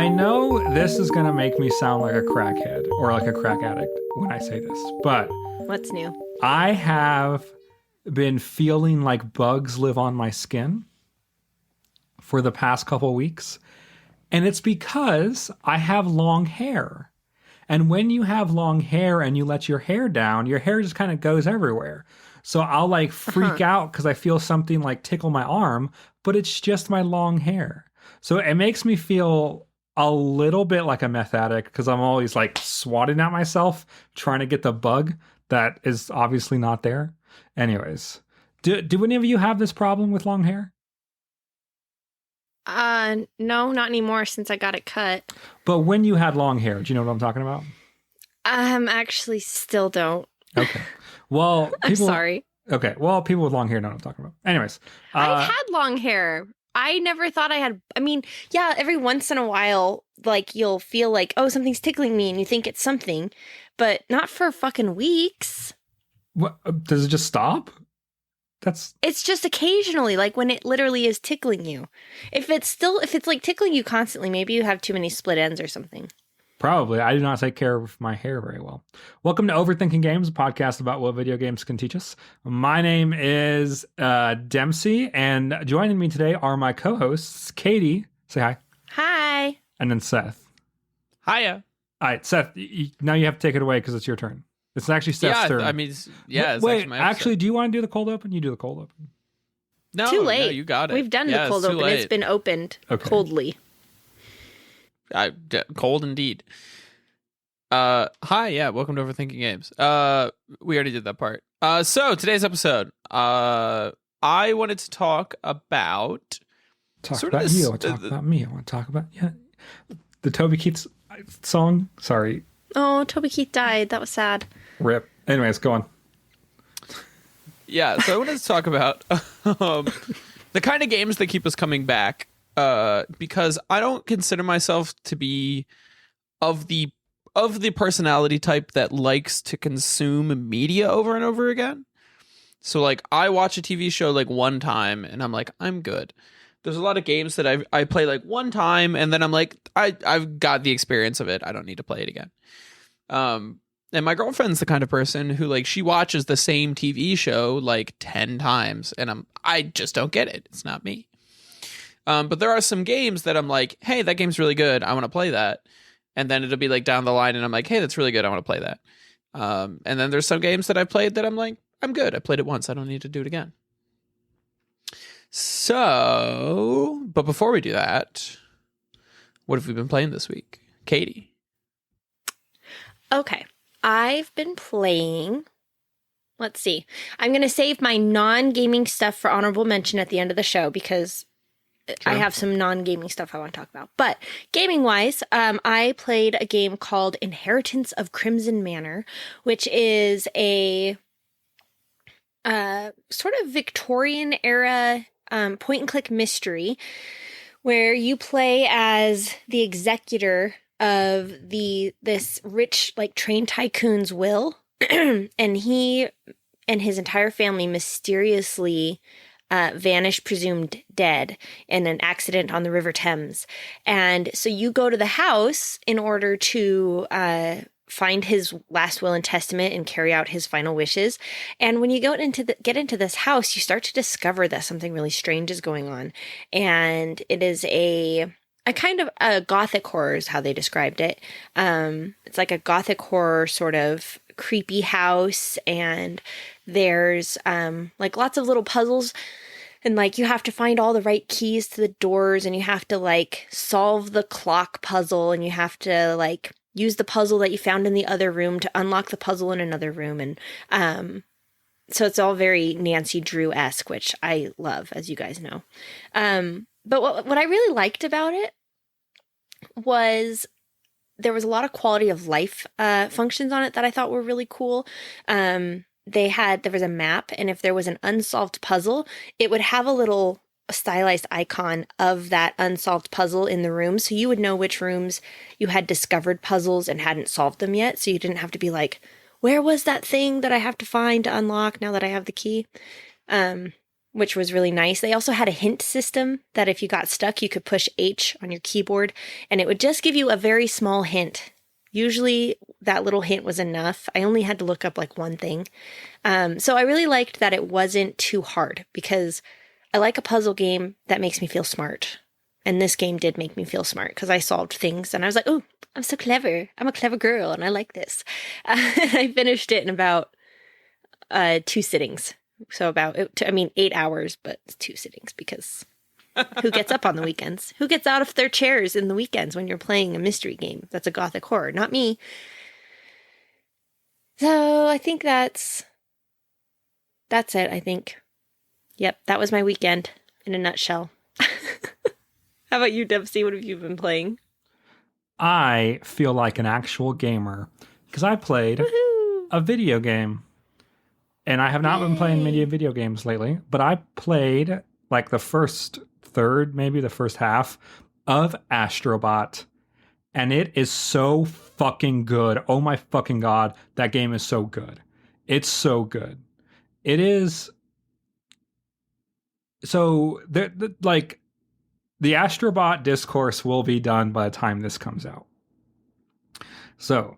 I know this is going to make me sound like a crackhead or like a crack addict when I say this, but What's new? I have been feeling like bugs live on my skin for the past couple weeks. And it's because I have long hair. And when you have long hair and you let your hair down, your hair just kind of goes everywhere. So I'll like freak out because I feel something like tickle my arm, but it's just my long hair. So it makes me feel a little bit like a meth addict because I'm always like swatting at myself, trying to get the bug that is obviously not there. Anyways, do any of you have this problem with long hair? No, not anymore since I got it cut. But when you had long hair, do you know what I'm talking about? Actually still don't. Okay. Well, I'm sorry. Okay. Well, people with long hair know what I'm talking about. Anyways. I've had long hair. I never thought I had. I mean, yeah, every once in a while, like you'll feel like, oh, something's tickling me and you think it's something, but not for fucking weeks. What, does it just stop? It's just occasionally, like when it literally is tickling you. If it's like tickling you constantly, maybe you have too many split ends or something. Probably. I do not take care of my hair very well. Welcome to Overthinking Games, a podcast about what video games can teach us. My name is Dempsey, and joining me today are my co-hosts, Katie. Say hi. Hi. And then Seth. Hiya. All right, Seth, now you have to take it away because it's your turn. It's actually Seth's turn. I mean, it's wait, actually, do you want to do the cold open? You do the cold open. No, too late. No, you got it. We've done the cold open. It's been opened coldly. Cold indeed. Hi, yeah, welcome to Overthinking Games. We already did that part. So today's episode, I wanted to talk about you. I want to talk about me. I want to talk about the Toby Keith song. Sorry. Oh, Toby Keith died. That was sad. Rip. Anyways, go on. Yeah, so I wanted to talk about the kind of games that keep us coming back. Because I don't consider myself to be of the personality type that likes to consume media over and over again. So like I watch a TV show like one time and I'm like, I'm good. There's a lot of games that I play like one time and then I'm like, I've got the experience of it. I don't need to play it again. And my girlfriend's the kind of person who like she watches the same TV show like 10 times and I just don't get it. It's not me. But there are some games that I'm like, hey, that game's really good. I want to play that. And then it'll be like down the line and I'm like, hey, that's really good. I want to play that. And then there's some games that I played that I'm like, I'm good. I played it once. I don't need to do it again. So, but before we do that, what have we been playing this week? Katie. Okay. I've been playing. Let's see. I'm going to save my non-gaming stuff for honorable mention at the end of the show because I have some non-gaming stuff I want to talk about. But gaming-wise, I played a game called Inheritance of Crimson Manor, which is a sort of Victorian-era point-and-click mystery where you play as the executor of this rich like train tycoon's will, and he and his entire family mysteriously vanished, presumed dead in an accident on the River Thames. And so you go to the house in order to find his last will and testament and carry out his final wishes. And when you get into this house, you start to discover that something really strange is going on. And it is a kind of a gothic horror is how they described it. It's like a gothic horror sort of creepy house, and there's like lots of little puzzles, and like you have to find all the right keys to the doors, and you have to like solve the clock puzzle, and you have to like use the puzzle that you found in the other room to unlock the puzzle in another room. And so it's all very Nancy Drew-esque, which I love, as you guys know. But what I really liked about it was there was a lot of quality of life functions on it that I thought were really cool. There was a map, and if there was an unsolved puzzle, it would have a little stylized icon of that unsolved puzzle in the room, so you would know which rooms you had discovered puzzles and hadn't solved them yet, so you didn't have to be like, where was that thing that I have to find to unlock now that I have the key? which was really nice. They also had a hint system that if you got stuck, you could push H on your keyboard and it would just give you a very small hint. Usually that little hint was enough. I only had to look up like one thing. So I really liked that it wasn't too hard because I like a puzzle game that makes me feel smart. And this game did make me feel smart because I solved things and I was like, oh, I'm so clever. I'm a clever girl and I like this. I finished it in about 2 sittings. So about, 8 hours, but 2 sittings because who gets up on the weekends? Who gets out of their chairs in the weekends when you're playing a mystery game that's a gothic horror? Not me. So I think that's it, I think. Yep, that was my weekend in a nutshell. How about you, Dempsey? What have you been playing? I feel like an actual gamer because I played a video game. And I have not been playing many video games lately, but I played like the first third, maybe the first half of Astrobot. And it is so fucking good. Oh my fucking God. That game is so good. It's so good. It is. So like the Astrobot discourse will be done by the time this comes out. So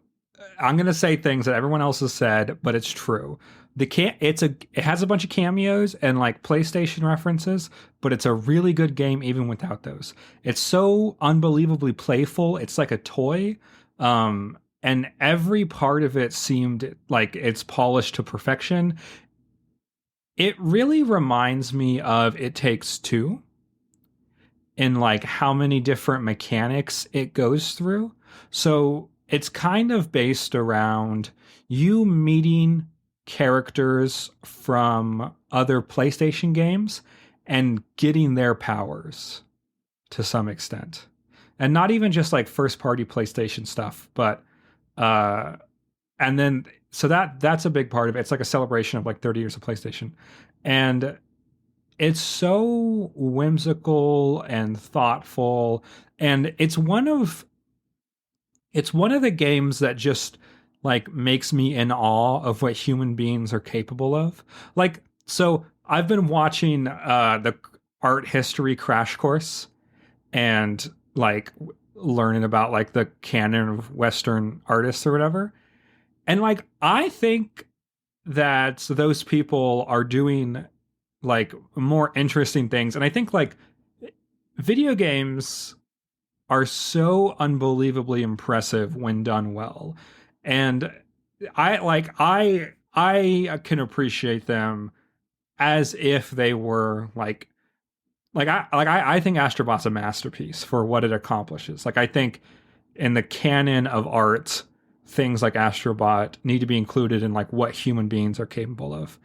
I'm going to say things that everyone else has said, but it's true. It has a bunch of cameos and like PlayStation references, but it's a really good game even without those. It's so unbelievably playful. It's like a toy. And every part of it seemed like it's polished to perfection. It really reminds me of It Takes Two in like how many different mechanics it goes through. So it's kind of based around you meeting characters from other PlayStation games and getting their powers to some extent. And not even just like first party PlayStation stuff, but and then so that's a big part of it. It's like a celebration of like 30 years of PlayStation. And it's so whimsical and thoughtful, and it's one of the games that just like makes me in awe of what human beings are capable of. Like, so I've been watching the art history crash course and like learning about like the canon of Western artists or whatever. And like, I think that those people are doing like more interesting things. And I think like video games are so unbelievably impressive when done well. And I can appreciate them as if they were I think Astrobot's a masterpiece for what it accomplishes. Like, I think in the canon of art, things like Astrobot need to be included in like what human beings are capable of.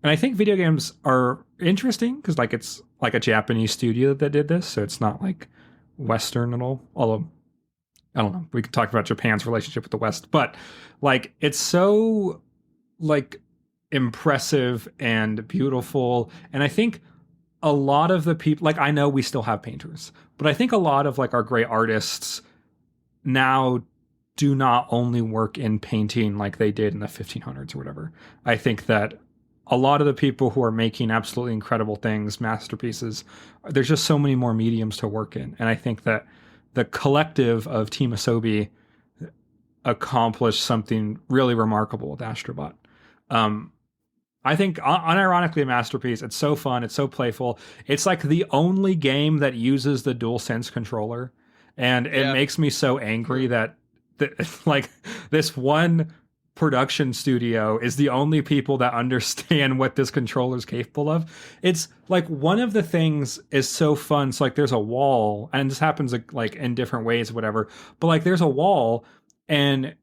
And I think video games are interesting because like it's like a Japanese studio that did this, so it's not like Western at all. Although I don't know, we could talk about Japan's relationship with the West, but like it's so like impressive and beautiful. And I think a lot of the people, like I know we still have painters, but I think a lot of like our great artists now do not only work in painting like they did in the 1500s or whatever. I think that a lot of the people who are making absolutely incredible things, masterpieces, there's just so many more mediums to work in. And I think that the collective of Team Asobi accomplished something really remarkable with Astrobot. I think unironically a masterpiece. It's so fun. It's so playful. It's like the only game that uses the DualSense controller. And it makes me so angry that like this one production studio is the only people that understand what this controller is capable of. It's like one of the things is so fun. So like there's a wall, and this happens like in different ways, whatever. But like there's a wall, and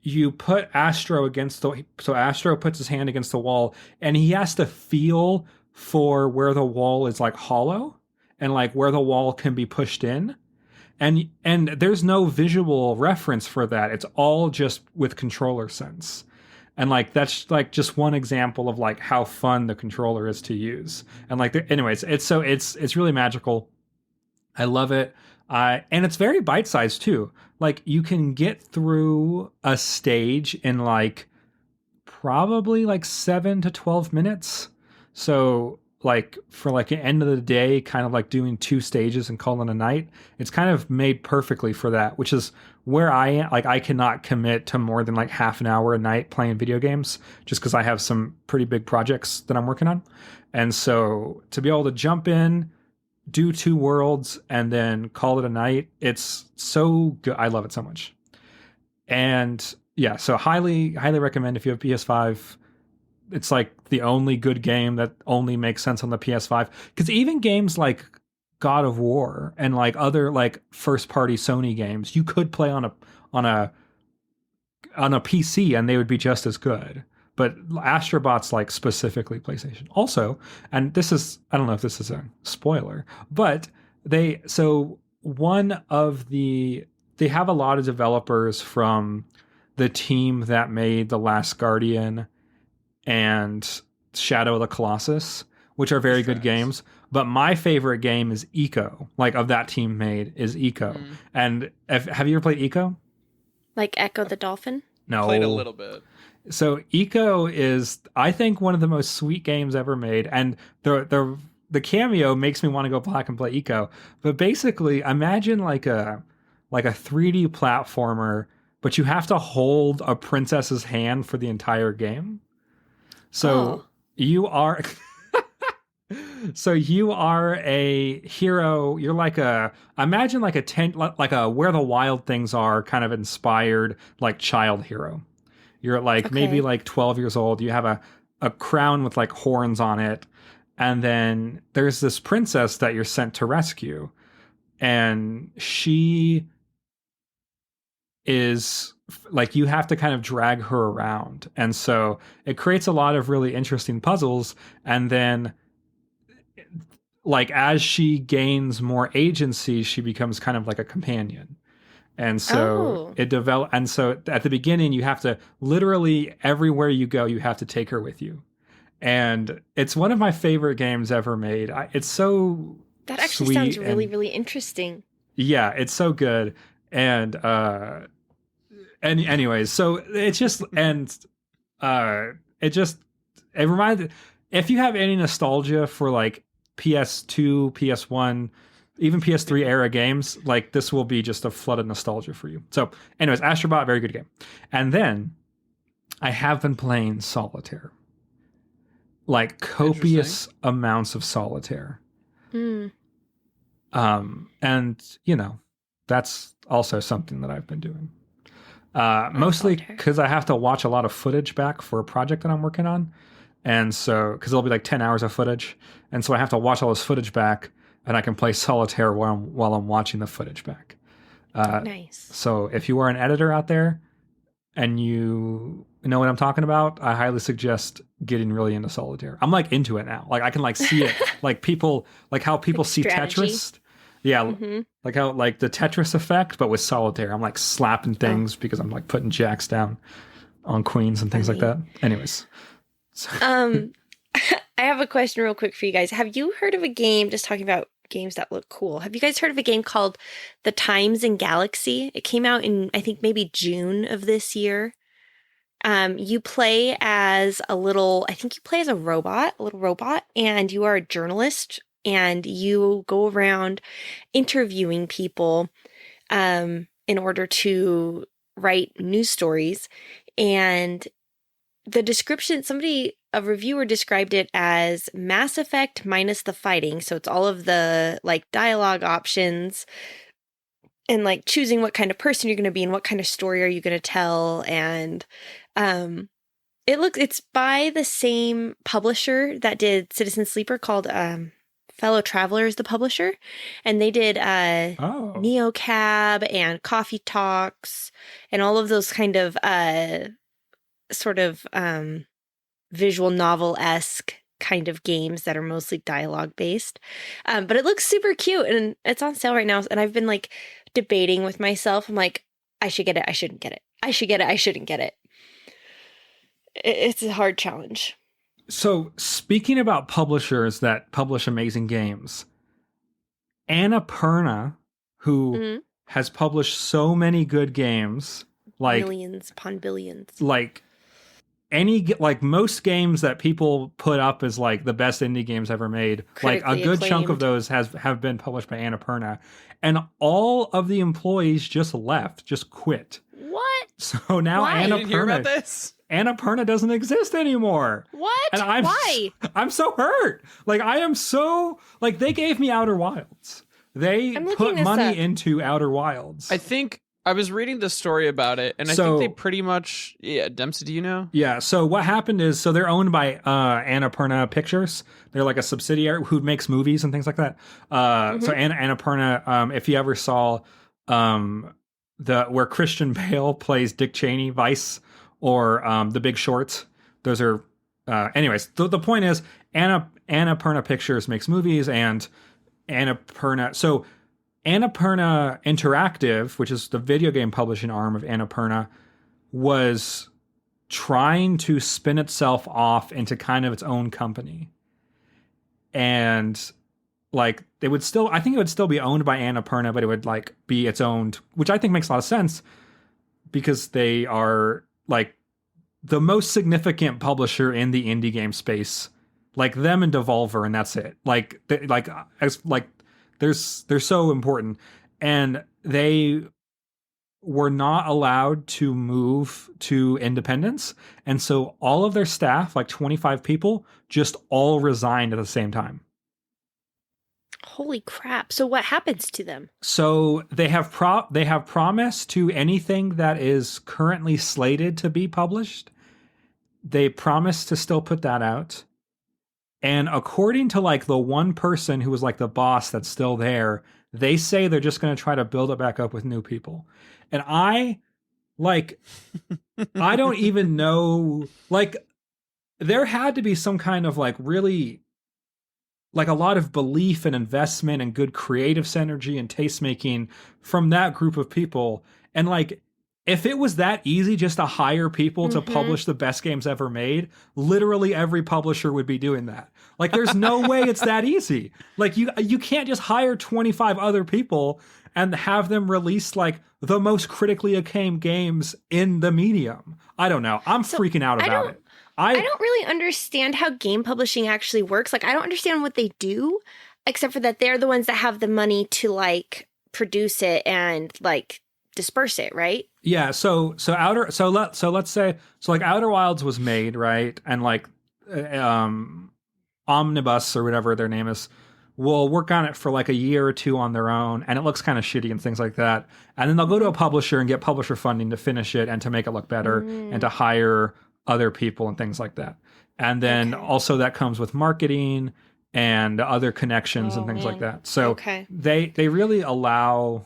you put Astro against so Astro puts his hand against the wall, and he has to feel for where the wall is like hollow and like where the wall can be pushed in. And there's no visual reference for that. It's all just with controller sense. And like that's like just one example of like how fun the controller is to use. And like anyways, it's really magical. I love it. And it's very bite-sized too. Like you can get through a stage in like probably like 7 to 12 minutes. So like for like an end of the day, kind of like doing 2 stages and calling it a night. It's kind of made perfectly for that, which is where I am. Like I cannot commit to more than like half an hour a night playing video games just because I have some pretty big projects that I'm working on. And so to be able to jump in, do 2 worlds, and then call it a night, it's so good. I love it so much. And yeah, so highly, highly recommend if you have PS5. It's like the only good game that only makes sense on the PS5. Because even games like God of War and like other like first party Sony games, you could play on a on a PC and they would be just as good. But Astrobot's like specifically PlayStation. Also, and this is, I don't know if this is a spoiler, but they they have a lot of developers from the team that made The Last Guardian and Shadow of the Colossus, which are very good games. But my favorite game is Eco, like of that team made is Eco. And have you ever played Eco? Like Echo the Dolphin? No. Played a little bit. So Eco is, I think, one of the most sweet games ever made, and the cameo makes me want to go back and play Eco. But basically, imagine like a 3D platformer, but you have to hold a princess's hand for the entire game. So you are so you are a hero. You're like imagine like a Where the Wild Things Are kind of inspired like child hero. You're like maybe like 12 years old. You have a crown with like horns on it. And then there's this princess that you're sent to rescue. And she is like, you have to kind of drag her around. And so it creates a lot of really interesting puzzles. And then like as she gains more agency, she becomes kind of like a companion. And so it developed. And so at the beginning, you have to literally everywhere you go, you have to take her with you. And it's one of my favorite games ever made. It's so that actually sounds really, really interesting. Yeah, it's so good. And anyways, so it's just it reminded, if you have any nostalgia for like PS2, PS1, even PS3 era games, like this will be just a flood of nostalgia for you. So anyways, Astrobot, very good game. And then I have been playing Solitaire. Like copious amounts of Solitaire. And you know, that's also something that I've been doing. Mostly because I have to watch a lot of footage back for a project that I'm working on. And so, because it'll be like 10 hours of footage. And so I have to watch all this footage back, and I can play Solitaire while I'm watching the footage back. Nice. So if you are an editor out there and you know what I'm talking about, I highly suggest getting really into Solitaire. I'm like into it now. Like I can like see it, like people, like how people see strategy. Tetris. Yeah. Like how, like the Tetris effect, but with Solitaire. I'm like slapping things because I'm like putting jacks down on queens and things like that. Anyways. I have a question real quick for you guys. Have you heard of a game, just talking about games that look cool, have you guys heard of a game called The Times and Galaxy? It came out in, I think, maybe June of this year. You play as a little robot, and you are a journalist, and you go around interviewing people in order to write news stories. And the description, a reviewer described it as Mass Effect minus the fighting. So it's all of the like dialogue options and like choosing what kind of person you're going to be and what kind of story are you going to tell. And it's by the same publisher that did Citizen Sleeper, called Fellow Traveler is the publisher. And they did NeoCab and Coffee Talks and all of those kind of sort of visual novel-esque kind of games that are mostly dialogue based. But it looks super cute, and it's on sale right now. And I've been like debating with myself. I'm like, I should get it. I shouldn't get it. I should get it. I shouldn't get it. It's a hard challenge. So speaking about publishers that publish amazing games, Annapurna, who has published so many good games, like millions upon billions, like like most games that people put up as like the best indie games ever made, like a Critically good chunk of acclaimed. those have been published by Annapurna, and all of the employees just left, just quit. What? So now Why? You didn't hear about Annapurna this? Annapurna doesn't exist anymore. What? And Why? I'm so hurt. Like I am so like they gave me Outer Wilds. They I'm looking put this money up. into Outer Wilds. I think I was reading the story about it, and I So- think they pretty much. Yeah, Dempsey, do you know? Yeah, so what happened is, so they're owned by Annapurna Pictures. They're like a subsidiary who makes movies and things like that. So Annapurna, if you ever saw where Christian Bale plays Dick Cheney, Vice, or The Big Short, those are, anyways, the point is, Annapurna Pictures makes movies, and Annapurna Interactive, which is the video game publishing arm of Annapurna, was trying to spin itself off into kind of its own company. And like I think it would still be owned by Annapurna, but it would like be its own, which I think makes a lot of sense because they are like the most significant publisher in the indie game space. Like them and Devolver, and that's it. Like they're so important, and they were not allowed to move to independence, and so all of their staff, like 25 people, just all resigned at the same time. Holy crap. So what happens to them? So they have promised to anything that is currently slated to be published. They promise to still put that out. And according to like the one person who was like the boss that's still there, they say they're just going to try to build it back up with new people. And I don't even know, like there had to be some kind of like really like a lot of belief and investment and good creative synergy and taste making from that group of people. And like, if it was that easy just to hire people to publish the best games ever made, literally every publisher would be doing that. Like there's no way it's that easy. Like you can't just hire 25 other people and have them release like the most critically acclaimed games in the medium. I don't know. I'm freaking out about it. I don't really understand how game publishing actually works. Like I don't understand what they do, except for that they're the ones that have the money to like produce it and like disperse it, right? Yeah, let's say like Outer Wilds was made, right? And like Omnibus or whatever their name is will work on it for like a year or two on their own, and it looks kind of shitty and things like that. And then they'll go to a publisher and get publisher funding to finish it and to make it look better and to hire other people and things like that. And then also that comes with marketing and other connections and things like that. So they really allow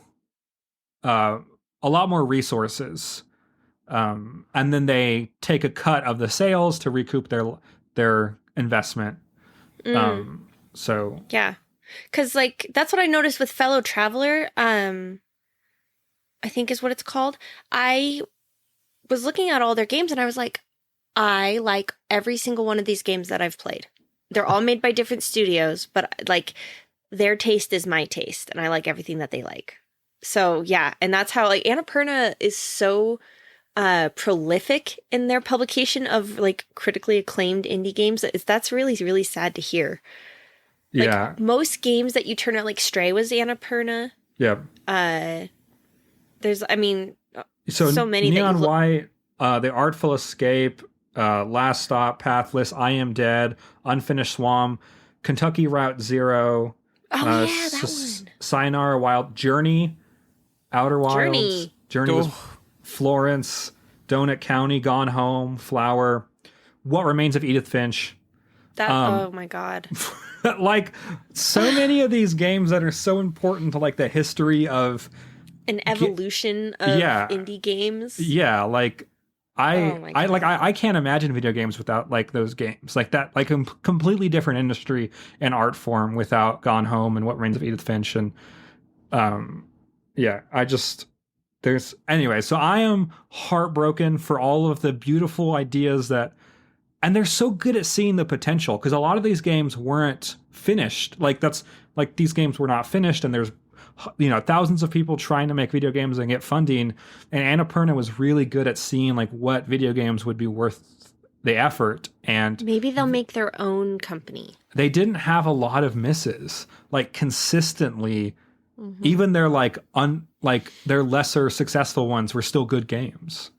a lot more resources, and then they take a cut of the sales to recoup their investment. So yeah, because like that's what I noticed with Fellow Traveler. I think is what it's called. I was looking at all their games and I was like, I like every single one of these games that I've played. They're all made by different studios, but like their taste is my taste, and I like everything that they like. So yeah, and that's how like Annapurna is so prolific in their publication of like critically acclaimed indie games. That's really, really sad to hear. Like, yeah, most games that you turn out, like Stray was Annapurna. yeah. There's, I mean, So many. Neon White, The Artful Escape, Last Stop, Pathless, I Am Dead, Unfinished Swarm, Kentucky Route Zero, that one. Sayonara Wild, Journey, Outer Wilds, Journey was Florence, Donut County, Gone Home, Flower, What Remains of Edith Finch. Oh my god. Like so many of these games that are so important to like the history of an evolution of indie games. Yeah, like I can't imagine video games without like those games. Like that, like a completely different industry and art form without Gone Home and What Remains of Edith Finch. And anyway, so I am heartbroken for all of the beautiful ideas and they're so good at seeing the potential, because a lot of these games weren't finished. Like these games were not finished, and there's thousands of people trying to make video games and get funding, and Annapurna was really good at seeing like what video games would be worth the effort, and Maybe they'll make their own company. they didn't have a lot of misses. Like consistently, even their like their lesser successful ones were still good games.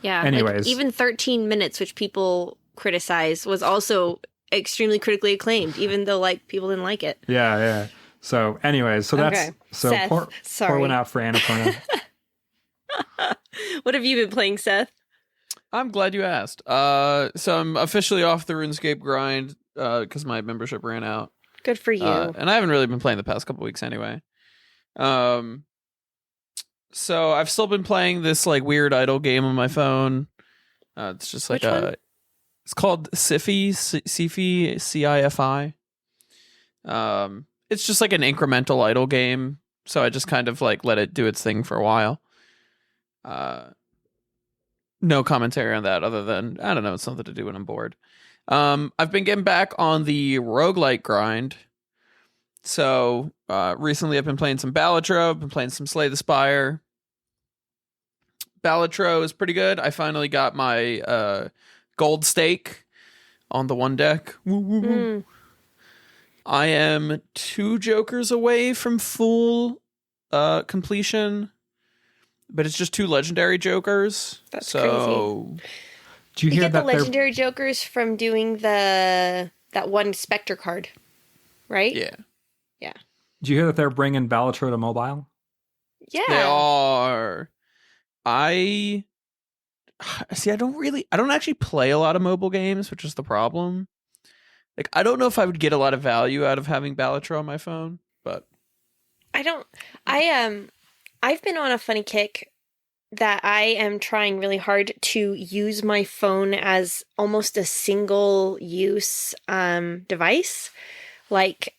Yeah. Anyways. Like even 13 Minutes, which people criticize, was also extremely critically acclaimed, even though like people didn't like it. Yeah. So anyways, so that's Okay. so Seth, pour sorry. one out for Annapurna. What have you been playing, Seth? I'm glad you asked. So I'm officially off the RuneScape grind because my membership ran out. Good for you. And I haven't really been playing the past couple weeks anyway. So I've still been playing this like weird idle game on my phone. It's just like Which one? It's called Cifi, Cifi. It's just like an incremental idle game. So I just kind of like let it do its thing for a while. No commentary on that other than, I don't know, it's something to do when I'm bored. I've been getting back on the roguelike grind. So recently I've been playing some Balatro, I've been playing some Slay the Spire. Balatro is pretty good. I finally got my gold stake on the one deck. Woo, woo, woo. I am 2 jokers away from full completion, but it's just 2 legendary jokers. That's crazy. Do you You hear get the that they're legendary jokers from doing that one Spectre card, right? Yeah. Do you hear that they're bringing Balatro to mobile? Yeah. They are. I don't actually play a lot of mobile games, which is the problem. Like, I don't know if I would get a lot of value out of having Balatro on my phone, but I've been on a funny kick that I am trying really hard to use my phone as almost a single use device. Like,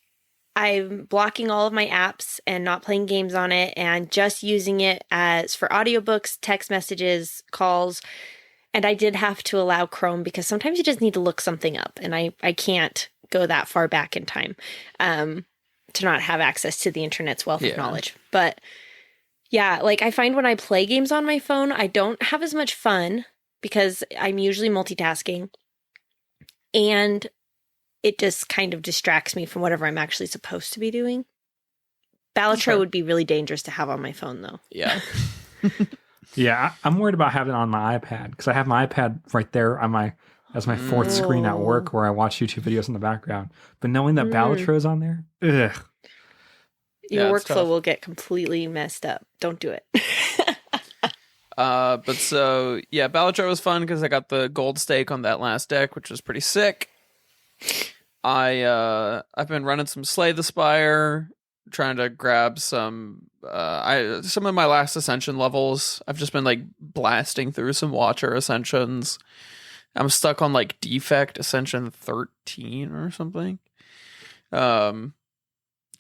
I'm blocking all of my apps and not playing games on it and just using it as for audiobooks, text messages, calls. And I did have to allow Chrome because sometimes you just need to look something up, and I can't go that far back in time to not have access to the internet's wealth of knowledge. But yeah, like I find when I play games on my phone, I don't have as much fun because I'm usually multitasking, and it just kind of distracts me from whatever I'm actually supposed to be doing. Balatro would be really dangerous to have on my phone, though. yeah. Yeah, I'm worried about having it on my iPad because I have my iPad right there on my as my fourth screen at work where I watch YouTube videos in the background. But knowing that Balatro is on there, ugh. Your workflow will get completely messed up. Don't do it. But so, yeah, Balatro was fun because I got the gold stake on that last deck, which was pretty sick. I've been running some Slay the Spire, trying to grab some of my last ascension levels. I've just been like blasting through some Watcher ascensions. I'm stuck on like defect ascension 13 or something.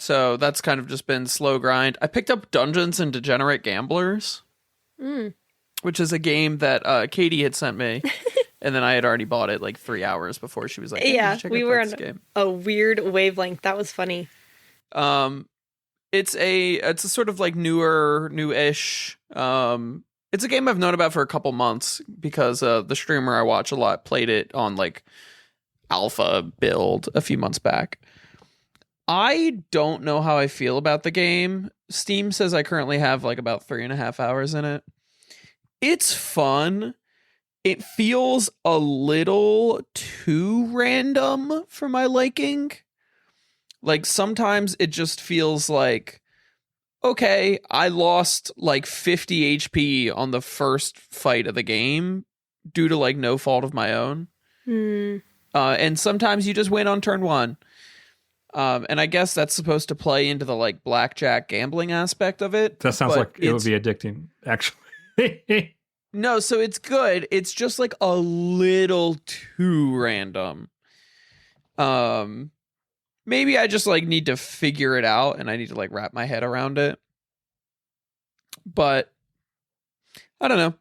So that's kind of just been slow grind. I picked up Dungeons and Degenerate Gamblers, which is a game that Katie had sent me. And then I had already bought it like 3 hours before she was like, hey, yeah, check we out were this on game. a weird wavelength. That was funny. It's a sort of like new-ish. It's a game I've known about for a couple months because the streamer I watch a lot played it on like alpha build a few months back. I don't know how I feel about the game. Steam says I currently have like about 3.5 hours in it. It's fun. It feels a little too random for my liking. Like sometimes it just feels like, okay, I lost like 50 HP on the first fight of the game due to like no fault of my own. And sometimes you just win on turn 1. And I guess that's supposed to play into the like blackjack gambling aspect of it. That sounds like it would be addicting, actually. No, so it's good. It's just like a little too random. Maybe I just like need to figure it out and I need to like wrap my head around it. But I don't know.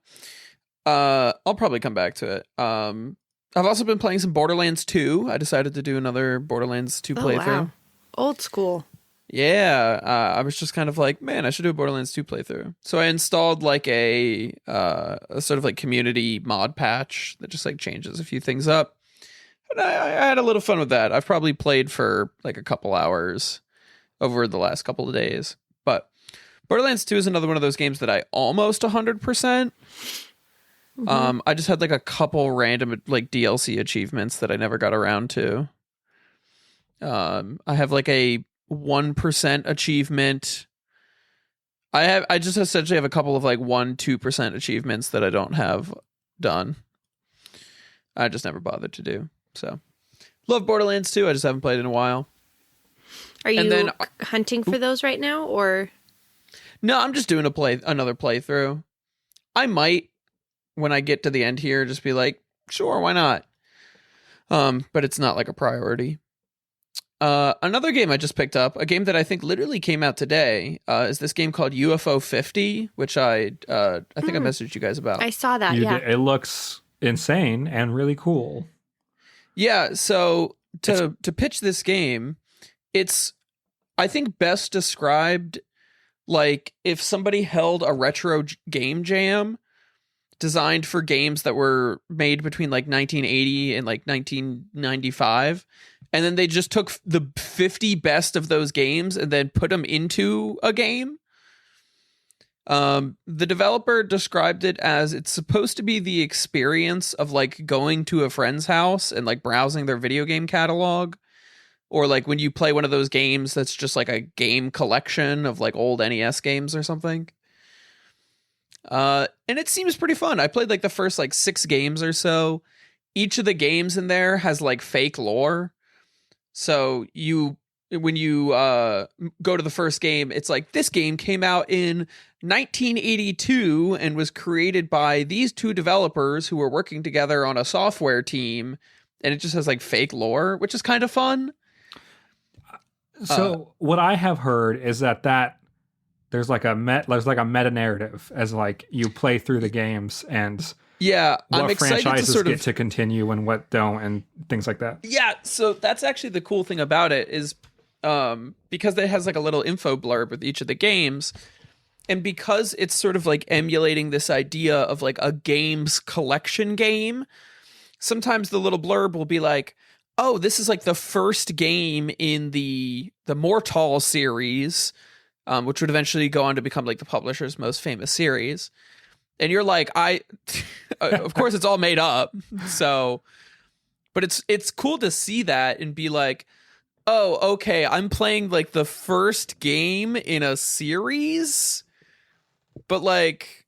I'll probably come back to it. I've also been playing some Borderlands 2. I decided to do another Borderlands 2 playthrough. Wow. Old school. Yeah, I was just kind of like, man, I should do a Borderlands 2 playthrough. So I installed like a sort of like community mod patch that just like changes a few things up. And I had a little fun with that. I've probably played for like a couple hours over the last couple of days. But Borderlands 2 is another one of those games that I almost 100%. I just had like a couple random like DLC achievements that I never got around to. I have like a 1% achievement. I just essentially have a couple of like 1-2% achievements that I don't have done. I just never bothered to do. So love Borderlands 2. I just haven't played in a while. Are you hunting for those right now, or? No, I'm just doing another playthrough. I might, when I get to the end here, just be like, sure, why not? But it's not like a priority. Another game I just picked up, a game that I think literally came out today, is this game called UFO 50, which I think I messaged you guys about. I saw that, It looks insane and really cool. Yeah, so to pitch this game, it's, I think, best described like if somebody held a retro game jam designed for games that were made between like 1980 and like 1995, and then they just took the 50 best of those games and then put them into a game. The developer described it as it's supposed to be the experience of like going to a friend's house and like browsing their video game catalog, or like when you play one of those games that's just like a game collection of like old NES games or something. And it seems pretty fun. I played like the first like 6 games or so. Each of the games in there has like fake lore. So when you go to the first game, it's like, this game came out in 1982 and was created by these 2 developers who were working together on a software team, and it just has like fake lore, which is kind of fun. So what I have heard is that there's like a meta narrative as like you play through the games, and yeah, what I'm excited franchises to sort get of to continue and what don't, and things like that. Yeah, so that's actually the cool thing about it is because it has like a little info blurb with each of the games, and because it's sort of like emulating this idea of like a games collection game, sometimes the little blurb will be like, oh, this is like the first game in the Mortal series, which would eventually go on to become like the publisher's most famous series. And you're like, of course it's all made up. So, but it's cool to see that and be like, oh, okay, I'm playing like the first game in a series, but like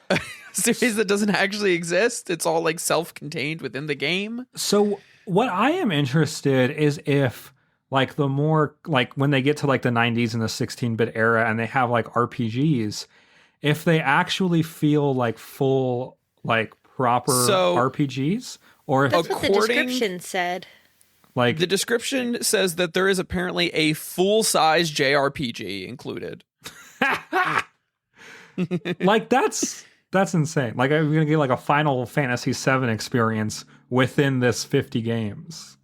a series that doesn't actually exist. It's all like self-contained within the game. So what I am interested is if like the more like when they get to like the 90s and the 16-bit era and they have like RPGs, if they actually feel like full like proper RPGs, or if that's what the description said. Like the description says that there is apparently a full-size JRPG included. like that's insane. Like I'm gonna get like a Final Fantasy VII experience within this 50 games.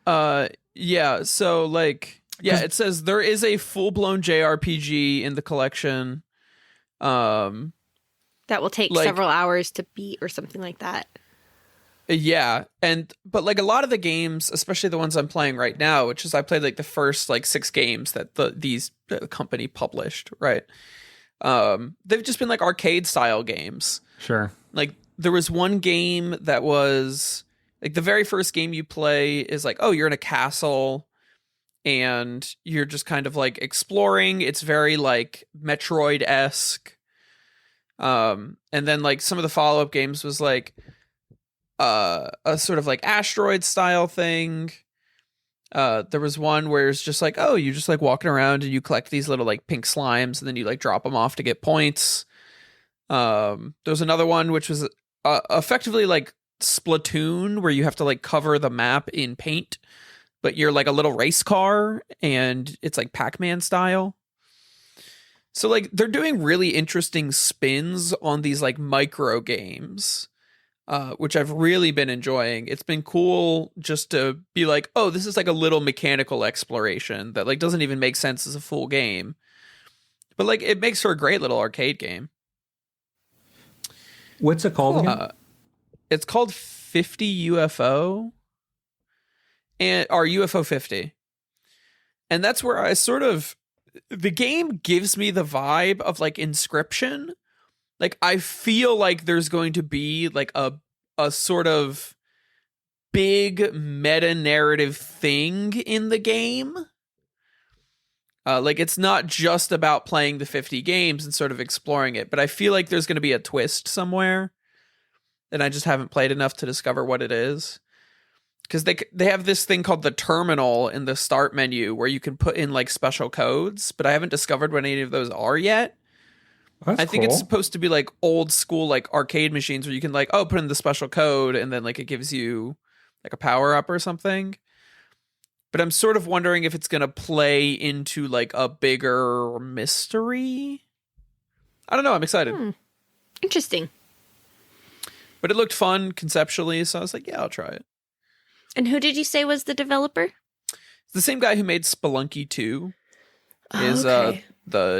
Yeah. So like, yeah, it says there is a full-blown JRPG in the collection. That will take like, several hours to beat or something like that. Yeah, but like a lot of the games, especially the ones I'm playing right now, which is I played like the first like 6 games that the company published, right? They've just been like arcade style games. Sure. Like there was one game that was like the very first game you play is like, oh, you're in a castle and you're just kind of like exploring. It's very like Metroid-esque. And then like some of the follow-up games was like a sort of like asteroid style thing. There was one where it's just like, oh, you just like walking around and you collect these little like pink slimes and then you like drop them off to get points. There was another one which was effectively like Splatoon, where you have to like cover the map in paint, but you're like a little race car and it's like Pac-Man style. So like they're doing really interesting spins on these like micro games. which I've really been enjoying. It's been cool just to be like, oh, this is like a little mechanical exploration that like doesn't even make sense as a full game. But like it makes for a great little arcade game. What's it called again? It's called 50 UFO or UFO 50. And that's where I sort of, the game gives me the vibe of like Inscription. Like I feel like there's going to be like a sort of big meta narrative thing in the game. Like it's not just about playing the 50 games and sort of exploring it, but I feel like there's going to be a twist somewhere, and I just haven't played enough to discover what it is. Because they have this thing called the terminal in the start menu where you can put in like special codes, but I haven't discovered what any of those are yet. That's I think cool. it's supposed to be like old school like arcade machines where you can like, oh, put in the special code and then like it gives you like a power up or something. But I'm sort of wondering if it's going to play into like a bigger mystery. I don't know. I'm excited. Interesting. But it looked fun conceptually, so I was like, yeah, I'll try it. And who did you say was the developer? It's the same guy who made Spelunky 2. Okay.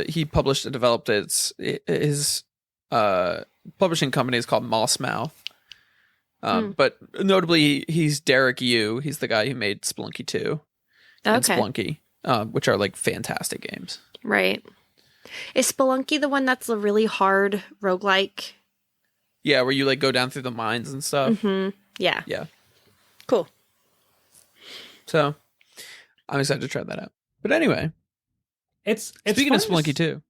He published and developed it. His publishing company is called Mossmouth. But notably, he's Derek Yu. He's the guy who made Spelunky 2 and Okay. Spelunky, which are like fantastic games. Right. Is Spelunky the one that's a really hard roguelike? Yeah, where you like go down through the mines and stuff. Mm-hmm. Yeah. Yeah. Cool. So I'm excited to try that out. But anyway, It's speaking of fun to Spelunky 2,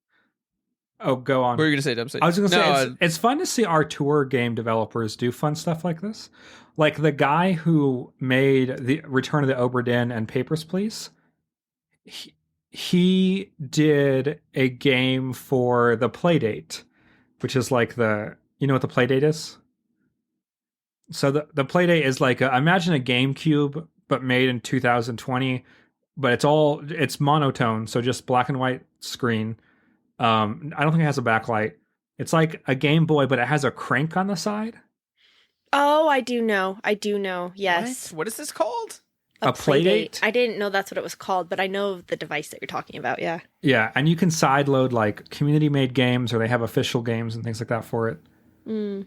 Oh, go on. what were you going to say, Dempsey? I was going to say, No, it's fun to see our tour game developers do fun stuff like this. Like the guy who made the Return of the Obra Dinn and Papers, Please, he did a game for the Playdate, which is like you know what the Playdate is? So the Playdate is like, imagine a GameCube, but made in 2020, but it's monotone, so just black and white screen. I don't think it has a backlight. It's like a Game Boy, but it has a crank on the side. Oh, I do know. Yes. what is this called? A Playdate? I didn't know that's what it was called, but I know the device that you're talking about. Yeah. Yeah, and you can sideload like community-made games, or they have official games and things like that for it. Are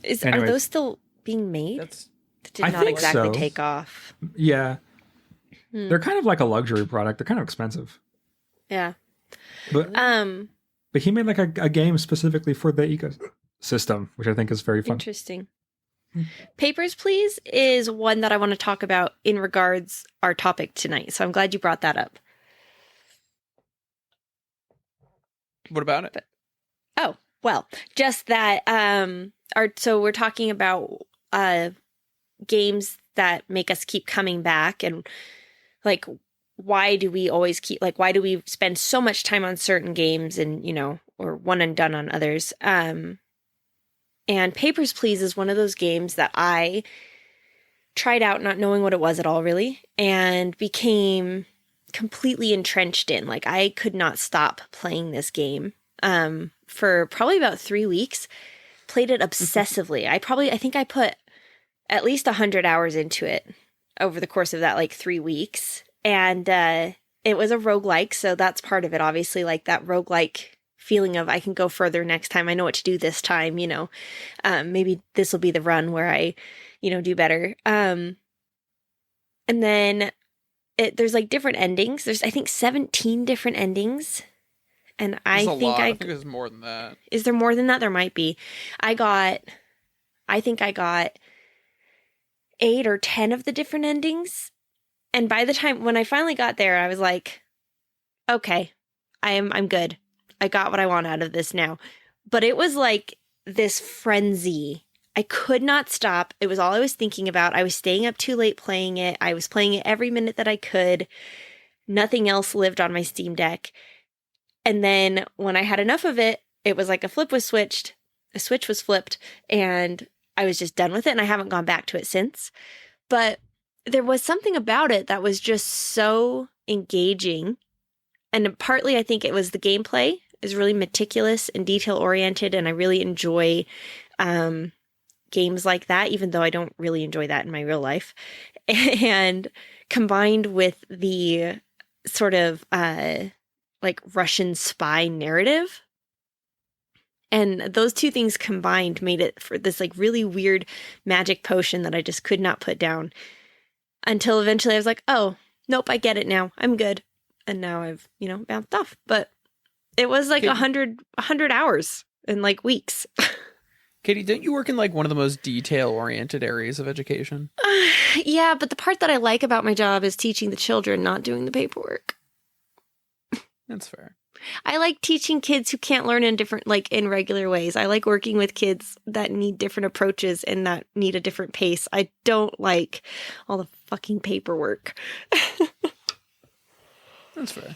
Anyways. those still being made? That's That did I not think exactly so. take off. Yeah. They're kind of like a luxury product. They're kind of expensive. Yeah. But he made like a game specifically for the ecosystem, which I think is very fun. Interesting. Papers, Please is one that I want to talk about in regards our topic tonight. So I'm glad you brought that up. what about it? Oh, well, just that so we're talking about games that make us keep coming back, and like why do we spend so much time on certain games and, or one and done on others. And Papers, Please is one of those games that I tried out not knowing what it was at all, really, and became completely entrenched in. Like, I could not stop playing this game for probably about 3 weeks. Played it obsessively. I think I put at least 100 hours into it over the course of that, 3 weeks. And it was a roguelike, so that's part of it, obviously, like that roguelike feeling of I can go further next time. I know what to do this time, maybe this will be the run where I, do better. And then there's different endings. There's, I think, 17 different endings. And I think there's more than that. Is there more than that? There might be. I think I got 8 or 10 of the different endings. And by the time when I finally got there, I was like, okay, I'm good. I got what I want out of this now. But it was like this frenzy. I could not stop. It was all I was thinking about. I was staying up too late playing it. I was playing it every minute that I could. Nothing else lived on my Steam Deck. And then when I had enough of it, it was like a switch was flipped, and I was just done with it, and I haven't gone back to it since. But there was something about it that was just so engaging. And partly I think it was the gameplay is really meticulous and detail oriented, and I really enjoy games like that, even though I don't really enjoy that in my real life. And combined with the sort of like Russian spy narrative. And those two things combined made it for this like really weird magic potion that I just could not put down until eventually I was like, oh, nope, I get it now. I'm good. And now I've, bounced off. But it was like 100 hours in like weeks. Katie, don't you work in like one of the most detail-oriented areas of education? Yeah, but the part that I like about my job is teaching the children, not doing the paperwork. That's fair. I like teaching kids who can't learn in regular ways. I like working with kids that need different approaches and that need a different pace. I don't like all the fucking paperwork. That's fair.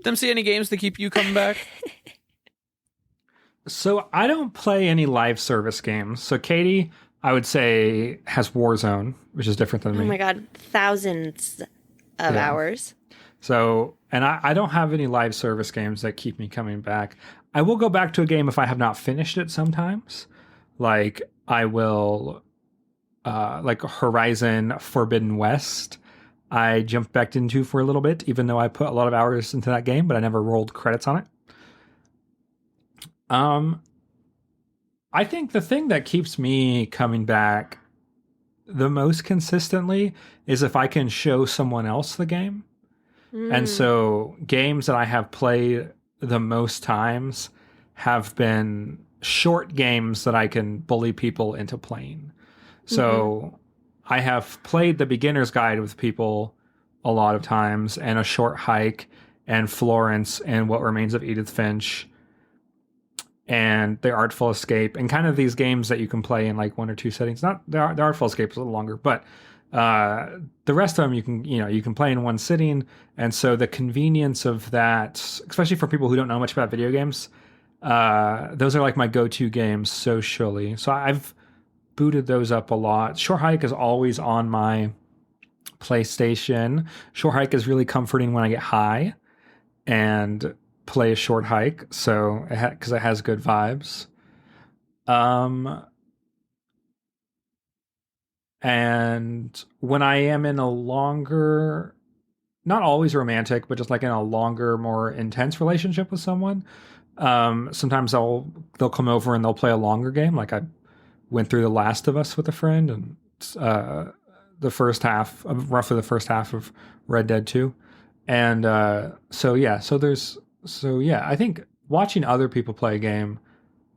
Dempsey, any games that keep you coming back? So I don't play any live service games. So Katie, I would say, has Warzone, which is different than me. Oh my God, thousands of hours. So, and I don't have any live service games that keep me coming back. I will go back to a game if I have not finished it sometimes. Like I will, like Horizon Forbidden West, I jumped back into for a little bit, even though I put a lot of hours into that game, but I never rolled credits on it. I think the thing that keeps me coming back the most consistently is if I can show someone else the game. And so games that I have played the most times have been short games that I can bully people into playing. So I have played the beginner's guide with people a lot of times, and A Short Hike, and Florence, and What Remains of Edith Finch, and The Artful Escape, and kind of these games that you can play in like one or two settings. Not the Artful Escape is a little longer, but the rest of them you can play in one sitting. And so the convenience of that, especially for people who don't know much about video games, those are like my go-to games socially. So I've booted those up a lot. Short Hike is always on my PlayStation. Short Hike is really comforting when I get high and play a short hike. So because it has good vibes. And when I am in a longer, not always romantic, but just like in a longer, more intense relationship with someone, sometimes they'll come over and they'll play a longer game. Like I went through The Last of Us with a friend, and roughly the first half of Red Dead 2. And I think watching other people play a game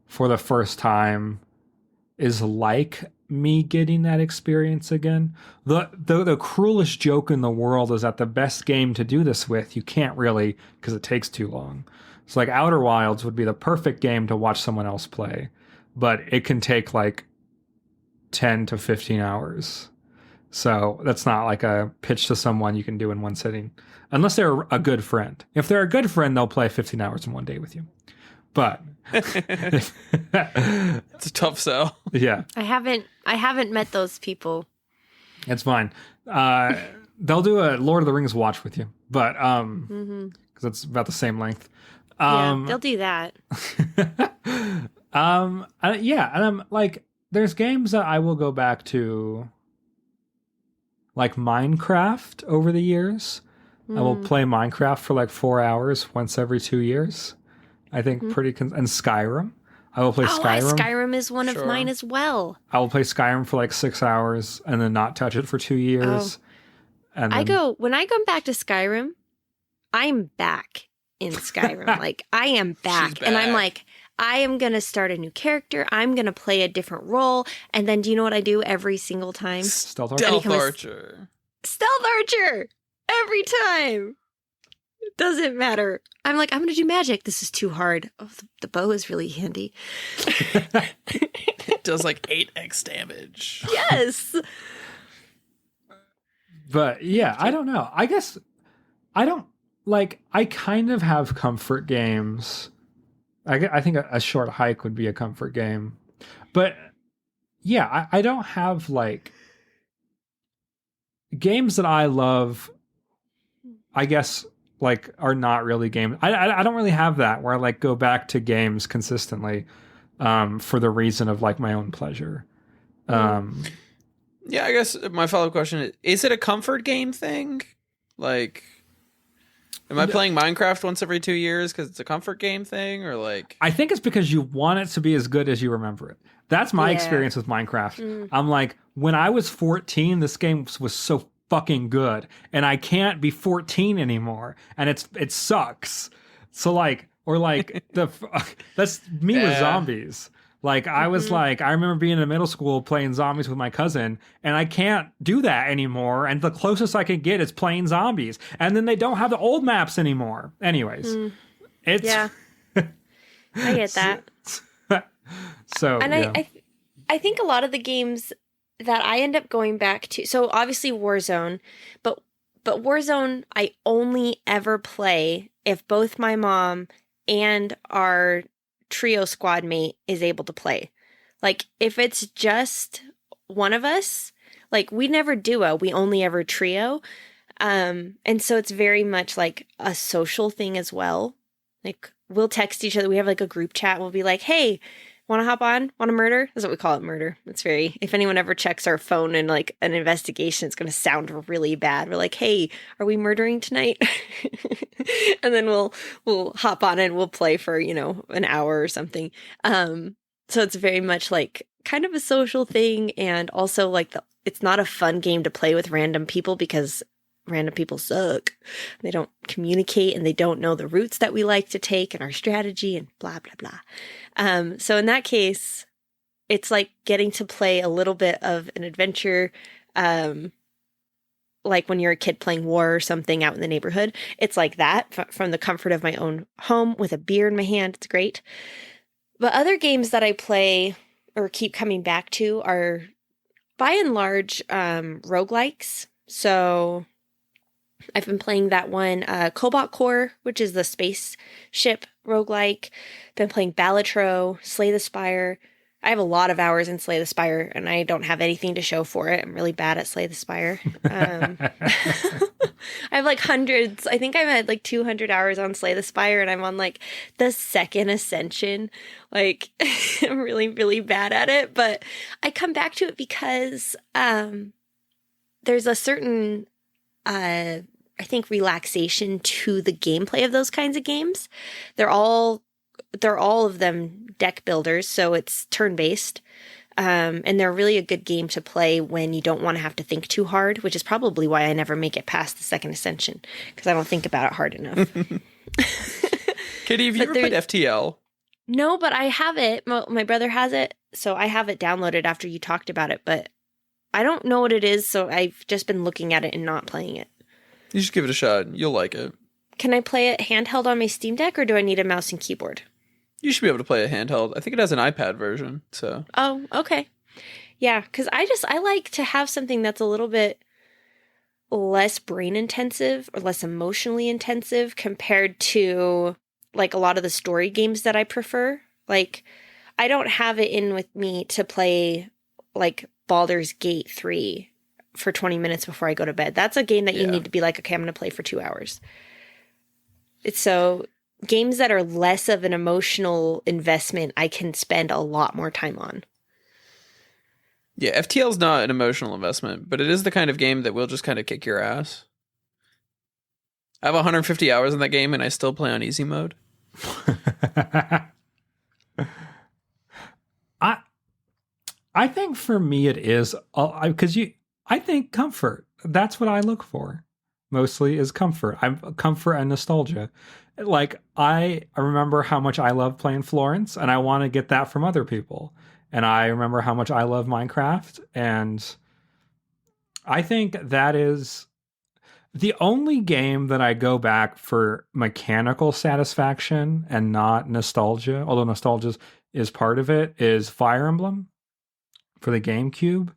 for the first time is like me getting that experience again. The cruelest joke in the world is that the best game to do this with, you can't really, because it takes too long. So like Outer Wilds would be the perfect game to watch someone else play, but it can take like 10 to 15 hours. So that's not like a pitch to someone you can do in one sitting, unless they're a good friend. If they're a good friend, they'll play 15 hours in one day with you. But it's a tough sell. Yeah. I haven't met those people. It's fine. They'll do a Lord of the Rings watch with you, but because it's about the same length. Yeah, they'll do that. And I'm like, there's games that I will go back to, like Minecraft over the years. I will play Minecraft for like 4 hours once every 2 years. I think and Skyrim. I will play Skyrim. Skyrim is one of mine as well. I will play Skyrim for like 6 hours and then not touch it for 2 years. And then, when I come back to Skyrim, I'm back in Skyrim. Like I am back. And I'm like, I am going to start a new character. I'm going to play a different role. And then do you know what I do every single time? Stealth Archer. Stealth Archer! Every time! It doesn't matter. I'm like, I'm going to do magic. This is too hard. Oh, the bow is really handy. It does like 8x damage. Yes! But yeah, I don't know. I guess I don't like, I kind of have comfort games. I think a short hike would be a comfort game. But yeah, I don't have like games that I love, I guess, like are not really games. I don't really have that where I like go back to games consistently. for the reason of like my own pleasure. Yeah, I guess my follow-up question is it a comfort game thing? Like, am I playing Minecraft once every 2 years because it's a comfort game thing, or like? I think it's because you want it to be as good as you remember it. That's my experience with Minecraft. I'm like, when I was 14, this game was so fucking good, and I can't be 14 anymore, and it sucks. So like, or like that's me with zombies. Like I was like, I remember being in middle school playing zombies with my cousin, and I can't do that anymore. And the closest I can get is playing zombies. And then they don't have the old maps anymore. Anyways, it's Yeah. I get that. So, And I think a lot of the games that I end up going back to, so obviously Warzone, but Warzone I only ever play if both my mom and our trio squad mate is able to play. Like if it's just one of us, like we never duo, we only ever trio. And so it's very much like a social thing as well. Like we'll text each other. We have like a group chat. We'll be like, hey, want to hop on? Want to murder? That's what we call it, murder. It's very, if anyone ever checks our phone in like an investigation, it's going to sound really bad. We're like, hey, are we murdering tonight? And then we'll hop on and we'll play for, an hour or something. So it's very much like kind of a social thing. And also like it's not a fun game to play with random people because random people suck. They don't communicate and they don't know the routes that we like to take and our strategy and blah, blah, blah. So in that case, it's like getting to play a little bit of an adventure, like when you're a kid playing war or something out in the neighborhood. It's like that from the comfort of my own home with a beer in my hand. It's great. But other games that I play or keep coming back to are by and large roguelikes. So I've been playing that one, Cobalt Core, which is the spaceship roguelike. Been playing Balatro, Slay the Spire. I have a lot of hours in Slay the Spire, and I don't have anything to show for it. I'm really bad at Slay the Spire. I have like hundreds. I think I'm at like 200 hours on Slay the Spire, and I'm on like the second ascension. Like, I'm really, really bad at it. But I come back to it because there's a certain I think relaxation to the gameplay of those kinds of games. They're all of them deck builders, so it's turn-based. And they're really a good game to play when you don't want to have to think too hard, which is probably why I never make it past the second ascension, because I don't think about it hard enough. Katie, have you ever played FTL? No, but I have it. My brother has it, so I have it downloaded after you talked about it, but I don't know what it is, so I've just been looking at it and not playing it. You should give it a shot. You'll like it. Can I play it handheld on my Steam Deck, or do I need a mouse and keyboard? You should be able to play it handheld. I think it has an iPad version, so. Oh, okay. Yeah, because I like to have something that's a little bit less brain intensive or less emotionally intensive compared to like a lot of the story games that I prefer. Like, I don't have it in with me to play like Baldur's Gate 3 for 20 minutes before I go to bed. That's a game that you need to be like, okay, I'm going to play for 2 hours. It's so games that are less of an emotional investment, I can spend a lot more time on. Yeah, FTL is not an emotional investment, but it is the kind of game that will just kind of kick your ass. I have 150 hours in that game and I still play on easy mode. I think for me it is because I think comfort. That's what I look for. Mostly is comfort. I'm comfort and nostalgia. Like I remember how much I love playing Florence, and I want to get that from other people. And I remember how much I love Minecraft, and I think that is the only game that I go back for mechanical satisfaction and not nostalgia. Although nostalgia is part of it. Is Fire Emblem for the GameCube.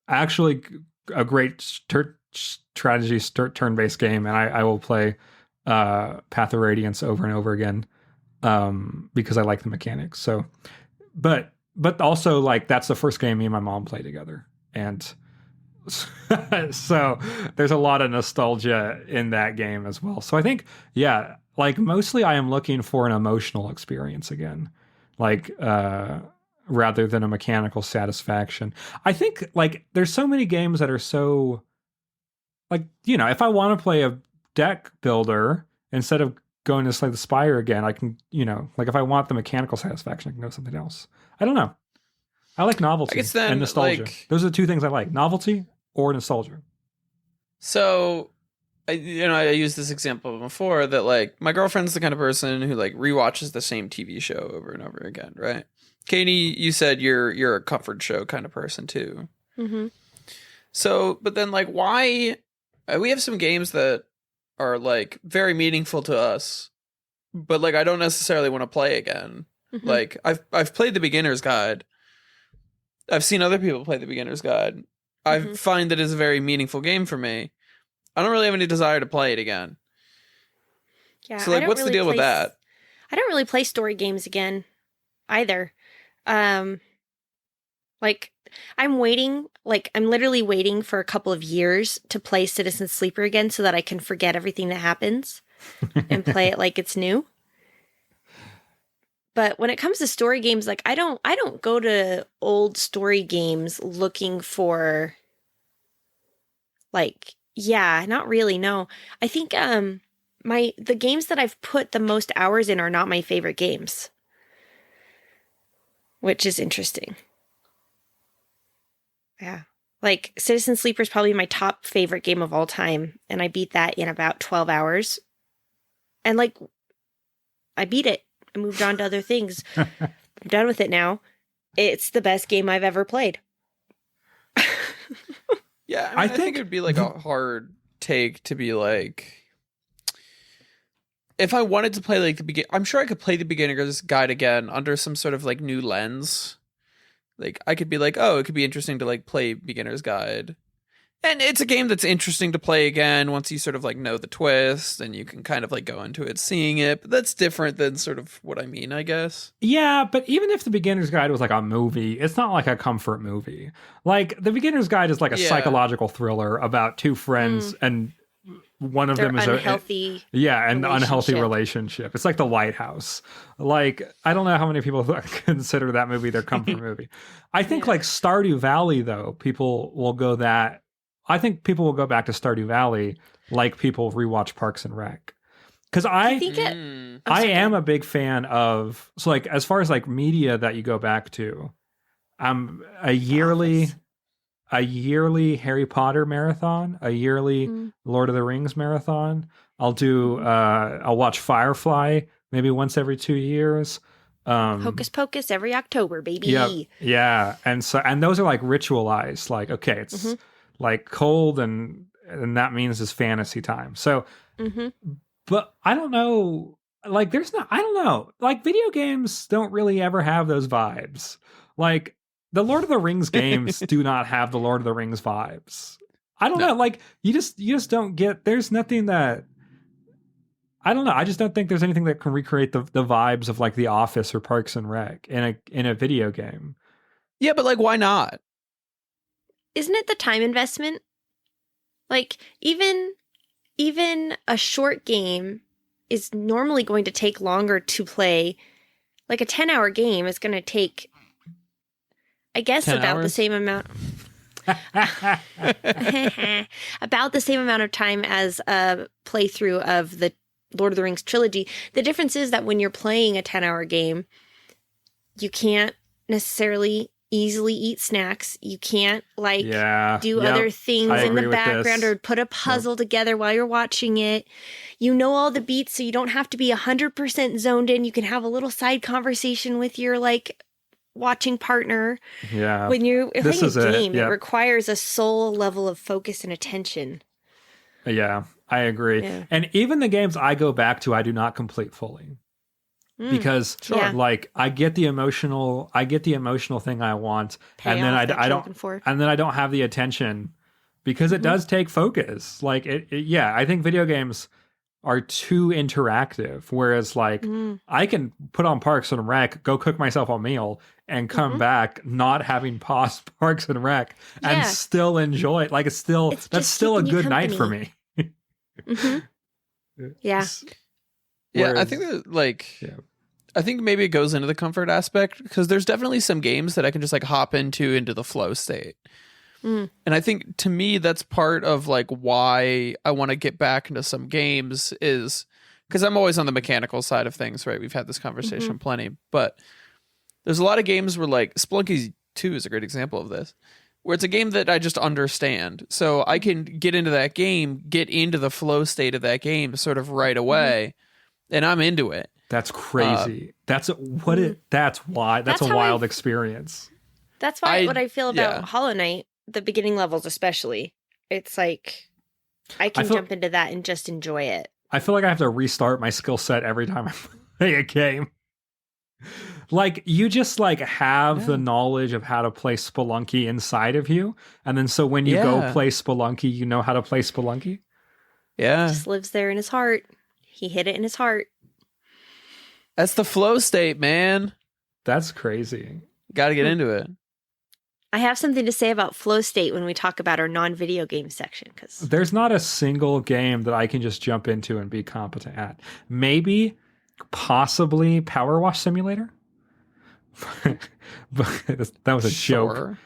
Actually, a great strategy turn-based game, and I will play Path of Radiance over and over again because I like the mechanics. So, but also like that's the first game me and my mom played together, and so there's a lot of nostalgia in that game as well. So I think like mostly I am looking for an emotional experience again. like rather than a mechanical satisfaction. I think like there's so many games that are so like, if I want to play a deck builder instead of going to Slay the Spire again, I can, like if I want the mechanical satisfaction, I can go something else. I don't know. I like novelty and nostalgia. Those are the two things I like: novelty or nostalgia. So, I used this example before that like my girlfriend's the kind of person who like rewatches the same TV show over and over again, right? Katie, you said you're a comfort show kind of person too. Mm-hmm. So, but then like why we have some games that are like very meaningful to us, but like I don't necessarily want to play again. Mm-hmm. Like I've played the beginner's guide. I've seen other people play the beginner's guide. I find that it's a very meaningful game for me. I don't really have any desire to play it again. Yeah. So like what's the deal with that? I don't really play story games again either. Like I'm literally waiting for a couple of years to play Citizen Sleeper again so that I can forget everything that happens and play it like it's new. But when it comes to story games, like I don't go to old story games looking for like, yeah, not really, no. I think the games that I've put the most hours in are not my favorite games, which is interesting. Yeah. Like Citizen Sleeper is probably my top favorite game of all time, and I beat that in about 12 hours. And like I beat it. I moved on to other things. I'm done with it now. It's the best game I've ever played. Yeah, I think it would be like a hard take to be like, if I wanted to play like I'm sure I could play the beginner's guide again under some sort of like new lens. Like I could be like, oh, it could be interesting to like play beginner's guide. And it's a game that's interesting to play again once you sort of like know the twist and you can kind of like go into it seeing it. But that's different than sort of what I mean, I guess. Yeah, but even if the beginner's guide was like a movie, it's not like a comfort movie. Like the beginner's guide is like a psychological thriller about two friends and one of them is unhealthy. Unhealthy relationship. It's like The Lighthouse. Like I don't know how many people consider that movie their comfort movie. I think like Stardew Valley though, people will go that. I think people will go back to Stardew Valley like people rewatch Parks and Rec. Because I am a big fan of, so like as far as like media that you go back to, I'm a yearly Harry Potter marathon, a yearly Lord of the Rings marathon. I'll watch Firefly maybe once every 2 years. Hocus Pocus every October, baby. Yeah. And those are like ritualized, like, okay, it's like cold and that means it's fantasy time. So, but I don't know, like I don't know, like video games don't really ever have those vibes. Like the Lord of the Rings games do not have the Lord of the Rings vibes. I don't know, like you just don't get, there's nothing that, I don't know. I just don't think there's anything that can recreate the vibes of like The Office or Parks and Rec in a video game. Yeah, but like, why not? Isn't it the time investment? Like even a short game is normally going to take longer to play. Like a 10-hour game is going to take, I guess, about the same amount. About the same amount of time as a playthrough of the Lord of the Rings trilogy. The difference is that when you're playing a 10-hour game, you can't necessarily easily eat snacks. You can't do other things in the background or put a puzzle together while you're watching it. You know all the beats, so you don't have to be 100% zoned in. You can have a little side conversation with your like watching partner. Yeah. When you're playing a game, it requires a soul level of focus and attention. Yeah, I agree. Yeah. And even the games I go back to, I do not complete fully. Because like I get the emotional thing I want, and then I don't have the attention because it does take focus. Like I think video games are too interactive. Whereas like I can put on Parks and Rec, go cook myself a meal, and come back not having paused Parks and Rec and still enjoy it. Like that's still a good night for me. Yeah. Yeah, I think that like I think maybe it goes into the comfort aspect because there's definitely some games that I can just like hop into the flow state. And I think to me, that's part of like why I want to get back into some games is because I'm always on the mechanical side of things, right? We've had this conversation plenty, but there's a lot of games where like Spelunky 2 is a great example of this, where it's a game that I just understand. So I can get into that game, get into the flow state of that game sort of right away, and I'm into it. That's crazy. That's a wild experience. That's why what I feel about Hollow Knight, the beginning levels especially. It's like I can jump into that and just enjoy it. I feel like I have to restart my skill set every time I play a game. Like you just like have the knowledge of how to play Spelunky inside of you, and then so when you go play Spelunky, you know how to play Spelunky. Yeah, it just lives there in his heart. He hid it in his heart. That's the flow state, man. That's crazy. Got to get into it. I have something to say about flow state when we talk about our non-video game section, because there's not a single game that I can just jump into and be competent at. Maybe, possibly Power Wash Simulator. But that was a joke.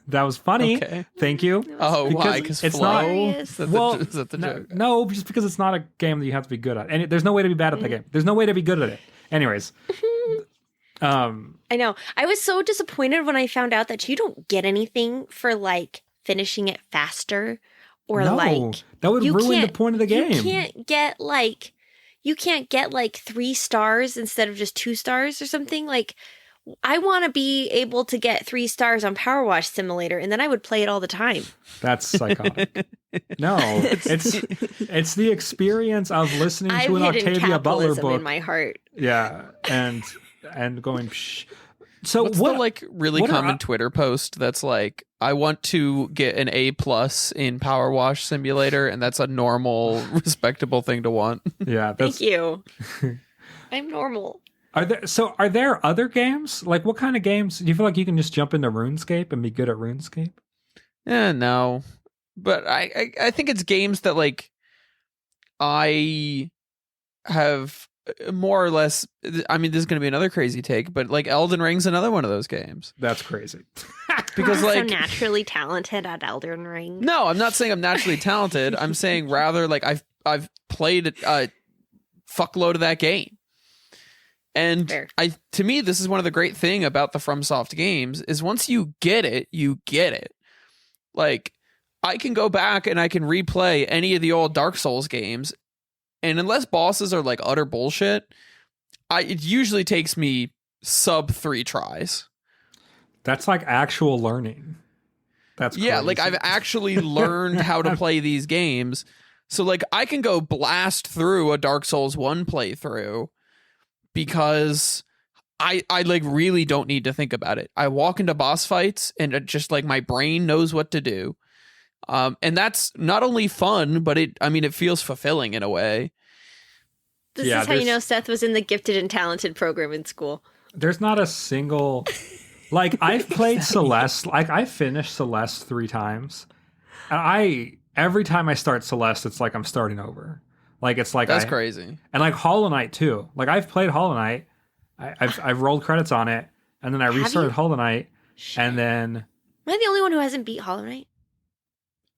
That was funny. Okay. Thank you. Oh, why? Because it's not. Is that the joke? No, just because it's not a game that you have to be good at, and there's no way to be bad at the game. There's no way to be good at it. Anyways. I know. I was so disappointed when I found out that you don't get anything for like finishing it faster or like that would ruin the point of the game. You can't get like 3 stars instead of just 2 stars or something. Like I want to be able to get 3 stars on Power Wash Simulator, and then I would play it all the time. That's psychotic. No, it's the experience of listening to an Octavia Butler book in my heart. Yeah, and going. Psh. So what's the like really common Twitter post that's like, I want to get an A+ in Power Wash Simulator, and that's a normal, respectable thing to want. Yeah, thank you. I'm normal. Are there other games? Like, what kind of games? Do you feel like you can just jump into RuneScape and be good at RuneScape? No. But I think it's games that, like, I have more or less... I mean, this is going to be another crazy take, but, like, Elden Ring's another one of those games. That's crazy. Because, like... so naturally talented at Elden Ring. No, I'm not saying I'm naturally talented. I'm saying rather, like, I've played a fuckload of that game. And fair. To me, this is one of the great thing about the FromSoft games is once you get it, you get it. Like, I can go back and I can replay any of the old Dark Souls games, and unless bosses are like utter bullshit, it usually takes me sub 3 tries. That's like actual learning. That's crazy. Yeah, like I've actually learned how to play these games. So like I can go blast through a Dark Souls 1 playthrough because I like really don't need to think about it. I walk into boss fights and it just like my brain knows what to do. And that's not only fun, but it feels fulfilling in a way. This is how you know Seth was in the gifted and talented program in school. There's not a single, like I've played Celeste, like I finished Celeste 3 times. And every time I start Celeste, it's like I'm starting over. Like it's like that's crazy. And like Hollow Knight too. Like I've played Hollow Knight. I've rolled credits on it, and then I restarted Hollow Knight, and then am I the only one who hasn't beat Hollow Knight?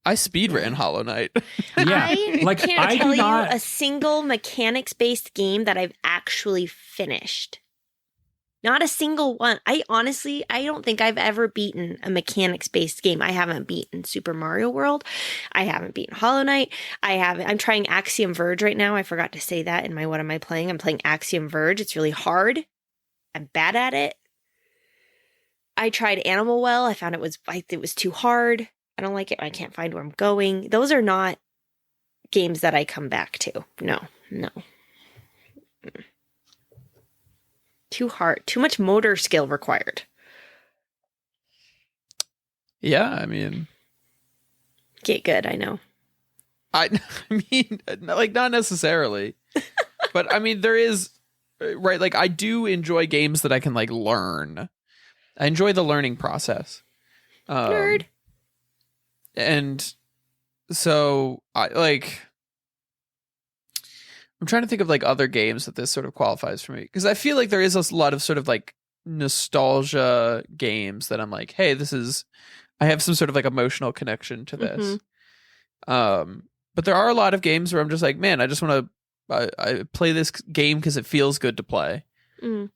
I speedran Hollow Knight. Yeah, I can't tell you a single mechanics-based game that I've actually finished. Not a single one. I don't think I've ever beaten a mechanics-based game. I haven't beaten Super Mario World. I haven't beaten Hollow Knight. I'm trying Axiom Verge right now. I forgot to say that in my what am I playing? I'm playing Axiom Verge. It's really hard. I'm bad at it. I tried Animal Well. I found it was too hard. I don't like it. I can't find where I'm going. Those are not games that I come back to. No. Too hard. Too much motor skill required. Yeah, I mean... Get good, I know. I mean, like, not necessarily. But, I mean, there is... Right, like, I do enjoy games that I can, like, learn. I enjoy the learning process. Nerd. And so, I, like... I'm trying to think of like other games that this sort of qualifies for me, because I feel like there is a lot of sort of like nostalgia games that I'm like, hey, I have some sort of like emotional connection to this. But there are a lot of games where I'm just like, man, I just want to I play this game because it feels good to play. Do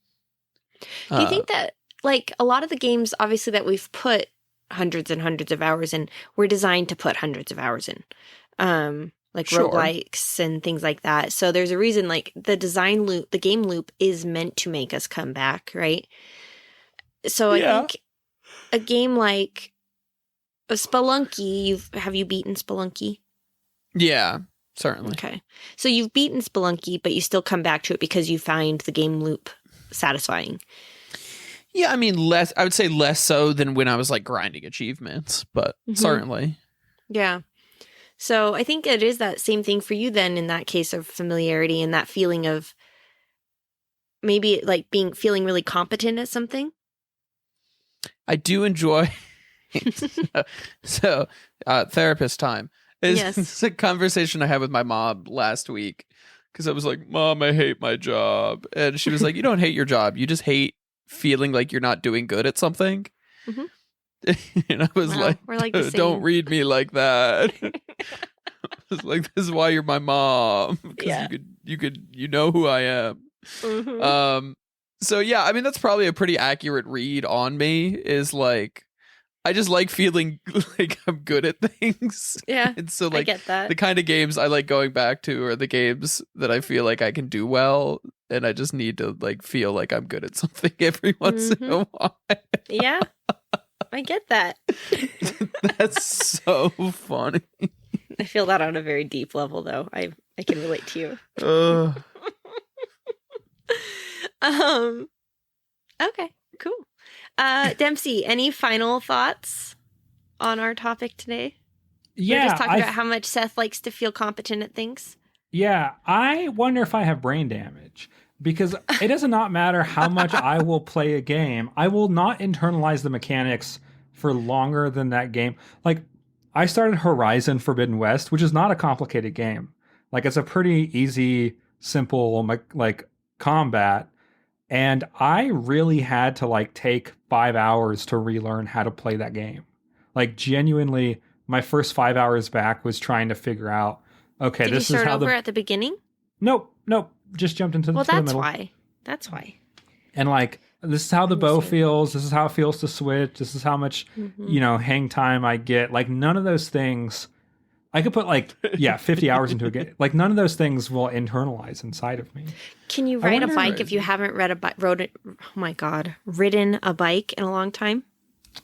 you think that like a lot of the games obviously that we've put hundreds and hundreds of hours in were designed to put hundreds of hours in? Like Sure. roguelikes and things like that. So there's a reason like the design loop, the game loop is meant to make us come back, right? So I think a game like a Spelunky, have you beaten Spelunky? Yeah, certainly. Okay. So you've beaten Spelunky, but you still come back to it because you find the game loop satisfying. Yeah, I mean, I would say less so than when I was like grinding achievements, but certainly. Yeah. So I think it is that same thing for you then in that case of familiarity and that feeling of maybe like feeling really competent at something. I do enjoy so therapist time. It's a conversation I had with my mom last week because I was like, Mom, I hate my job. And she was like, you don't hate your job. You just hate feeling like you're not doing good at something. And I was like, we're like don't read me like that. I was like, this is why you're my mom. Because you know who I am. So yeah, I mean, that's probably a pretty accurate read on me, is like, I just like feeling like I'm good at things. Yeah. And so like I get that. the kind of games I like going back to are the games that I feel like I can do well, and I just need to like feel like I'm good at something every once in a while. Yeah. I get that. That's so funny. I feel that on a very deep level though. I can relate to you. Okay, cool. Dempsey, any final thoughts on our topic today? Yeah. We're just talking about how much Seth likes to feel competent at things. Yeah, I wonder if I have brain damage, because it does not matter how much I will play a game. I will not internalize the mechanics for longer than that game. Like, I started Horizon Forbidden West, which is not a complicated game. Like, it's a pretty easy, simple, like, combat. And I really had to, like, take 5 hours to relearn how to play that game. Like, genuinely, my first 5 hours back was trying to figure out, okay, Did this you is start how over at the beginning? Nope. Just jumped into the middle. That's why. And like, this is how the bow feels. This is how it feels to switch. This is how much, hang time I get. Like, none of those things, I could put 50 hours into a game. Like, none of those things will internalize inside of me. Can you ride a bike if you haven't ridden a bike in a long time?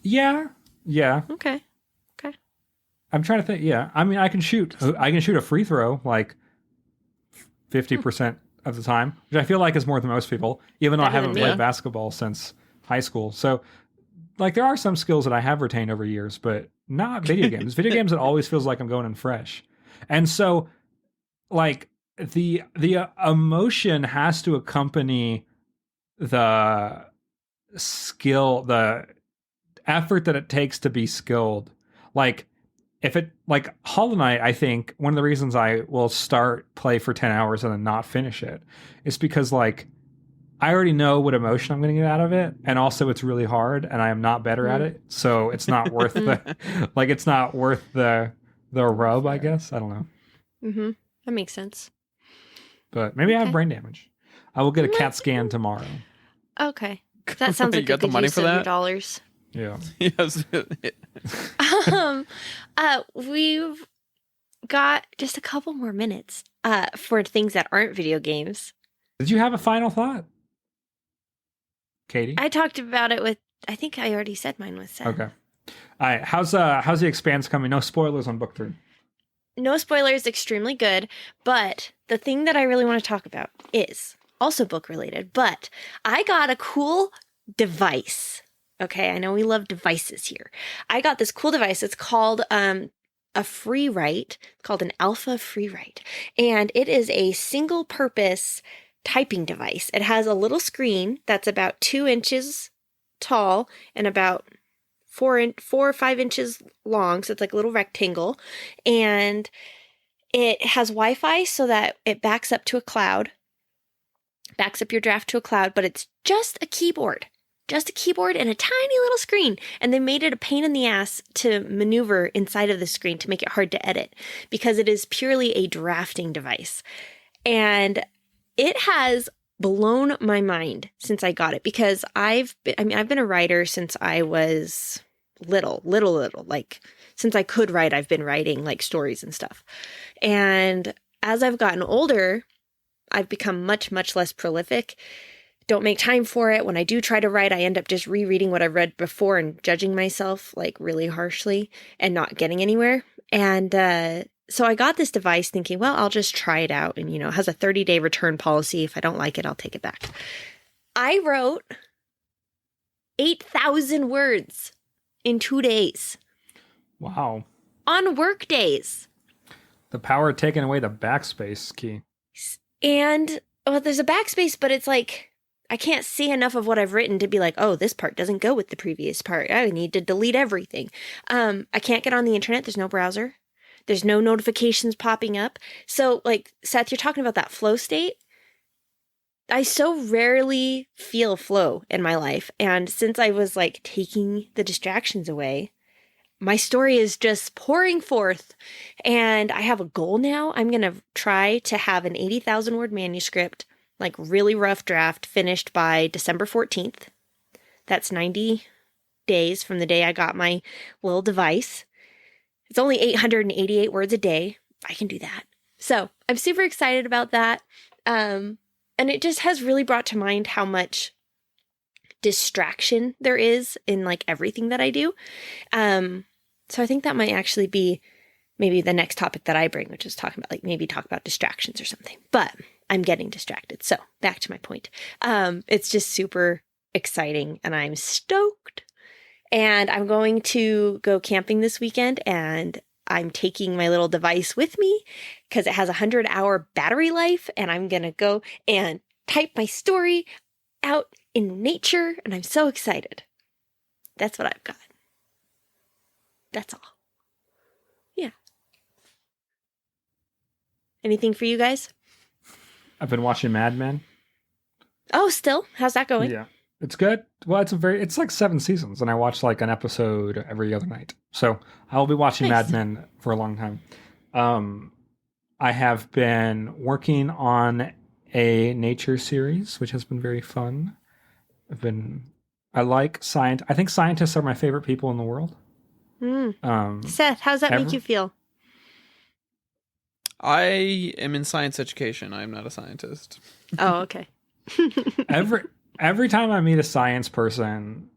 Yeah. Okay. I'm trying to think. Yeah. I mean, I can shoot a free throw like 50% of the time, which I feel like is more than most people, even though I haven't played basketball since high school. So, like, there are some skills that I have retained over years, but not video games. Video games, it always feels like I'm going in fresh. And so, like, the emotion has to accompany the skill, the effort that it takes to be skilled. Like, if it, like, Hollow Knight, I think one of the reasons I will play for 10 hours and then not finish it is because, like, I already know what emotion I'm going to get out of it, and also it's really hard, and I am not better at it, so it's not worth the rub, I guess. I don't know. That makes sense. But maybe I have brain damage. I will get a CAT scan tomorrow. Okay, that sounds like you got the money for that? $dollars. Yeah. Yes. We've got just a couple more minutes for things that aren't video games. Did you have a final thought, Katie? I talked about it with, I think I already said mine with Seth. Okay. All right. How's the Expanse coming? No spoilers on book 3. No spoilers, extremely good. But the thing that I really want to talk about is also book related, but I got a cool device. Okay, I know we love devices here. I got this cool device. It's called a free write. It's called an Alpha free write. And it is a single purpose typing device. It has a little screen that's about 2 inches tall and about 4 or 5 inches long. So it's like a little rectangle. And It has Wi-Fi so that it backs up to a cloud, backs up your draft to a cloud, but it's just a keyboard and a tiny little screen. And they made it a pain in the ass to maneuver inside of the screen to make it hard to edit because it is purely a drafting device. And it has blown my mind since I got it because I've been a writer since I was little, like since I could write, I've been writing like stories and stuff. And as I've gotten older, I've become much, much less prolific. Don't make time for it. When I do try to write, I end up just rereading what I've read before and judging myself like really harshly and not getting anywhere. And so I got this device thinking, well, I'll just try it out. And, it has a 30-day return policy. If I don't like it, I'll take it back. I wrote 8,000 words in 2 days. Wow. On work days. The power of taking away the backspace key. And there's a backspace, but it's like I can't see enough of what I've written to be like, oh, this part doesn't go with the previous part. I need to delete everything. I can't get on the internet. There's no browser. There's no notifications popping up. So like, Seth, you're talking about that flow state. I so rarely feel flow in my life. And since I was like taking the distractions away, my story is just pouring forth. And I have a goal now. I'm going to try to have an 80,000 word manuscript, like really rough draft, finished by December 14th. That's 90 days from the day I got my little device. It's only 888 words a day. I can do that. So I'm super excited about that. And it just has really brought to mind how much distraction there is in like everything that I do. So I think that might actually be maybe the next topic that I bring, which is talk about distractions or something. But I'm getting distracted. So back to my point. It's just super exciting and I'm stoked. And I'm going to go camping this weekend and I'm taking my little device with me because it has a 100-hour battery life and I'm going to go and type my story out in nature and I'm so excited. That's what I've got. That's all. Yeah. Anything for you guys? I've been watching Mad Men. Oh, still? How's that going? Yeah. It's good. Well, it's like 7 seasons, and I watch like an episode every other night. So I'll be watching Nice. Mad Men for a long time. I have been working on a nature series, which has been very fun. I like science. I think scientists are my favorite people in the world. Seth, how's that make you feel? I am in science education. I'm not a scientist. Oh, okay. Every time I meet a science person,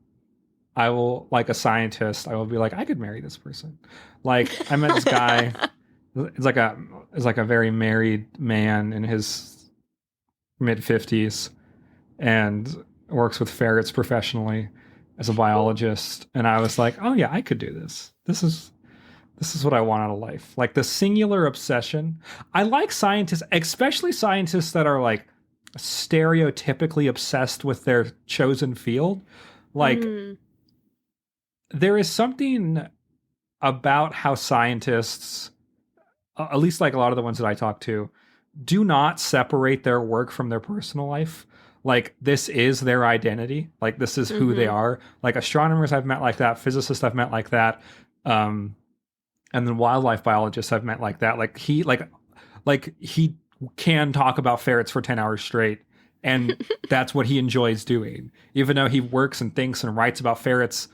I will, like a scientist, I will be like, I could marry this person. Like I met this guy. It's like a very married man in his mid-50s and works with ferrets professionally as a biologist. And I was like, oh yeah, I could do this. This is what I want out of life. Like the singular obsession. I like scientists, especially scientists that are like stereotypically obsessed with their chosen field. Like there is something about how scientists, at least like a lot of the ones that I talk to, do not separate their work from their personal life. Like this is their identity. Like this is who they are. Like astronomers I've met like that, physicists I've met like that. And then wildlife biologists I've met like that. Like he can talk about ferrets for 10 hours straight. And that's what he enjoys doing. Even though he works and thinks and writes about ferrets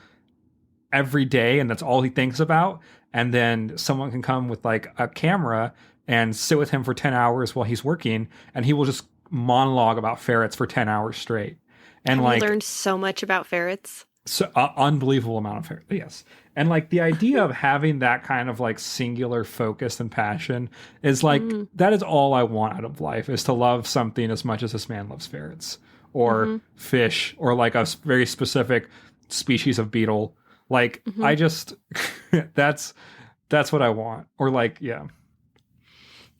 every day and that's all he thinks about. And then someone can come with like a camera and sit with him for 10 hours while he's working. And he will just monologue about ferrets for 10 hours straight. And Have like you learned so much about ferrets. So unbelievable amount of ferrets. Yes. And like the idea of having that kind of like singular focus and passion is like, that is all I want out of life, is to love something as much as this man loves ferrets or fish or like a very specific species of beetle. Like I just, that's what I want. Or like, yeah.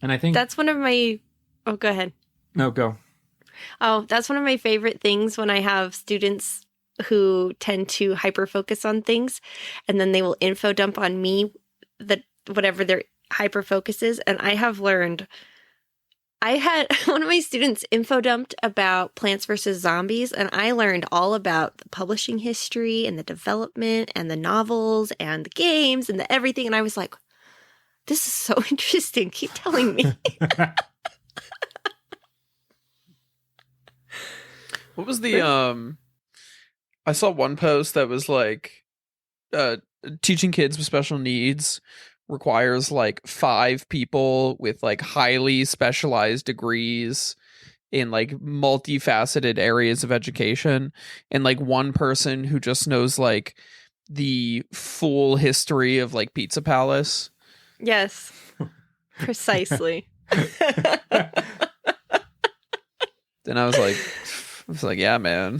And I think that's one of my, oh, go ahead. No, go. Oh, that's one of my favorite things when I have students who tend to hyper focus on things and then they will info dump on me that whatever they're hyper focuses, and I have learned. I had one of my students info dumped about Plants vs. Zombies, and I learned all about the publishing history and the development and the novels and the games and the everything. And I was like, this is so interesting. Keep telling me. What was the I saw one post that was like teaching kids with special needs requires like 5 people with like highly specialized degrees in like multifaceted areas of education, and like one person who just knows like the full history of like Pizza Palace. Yes, precisely. Then I was like, yeah, man,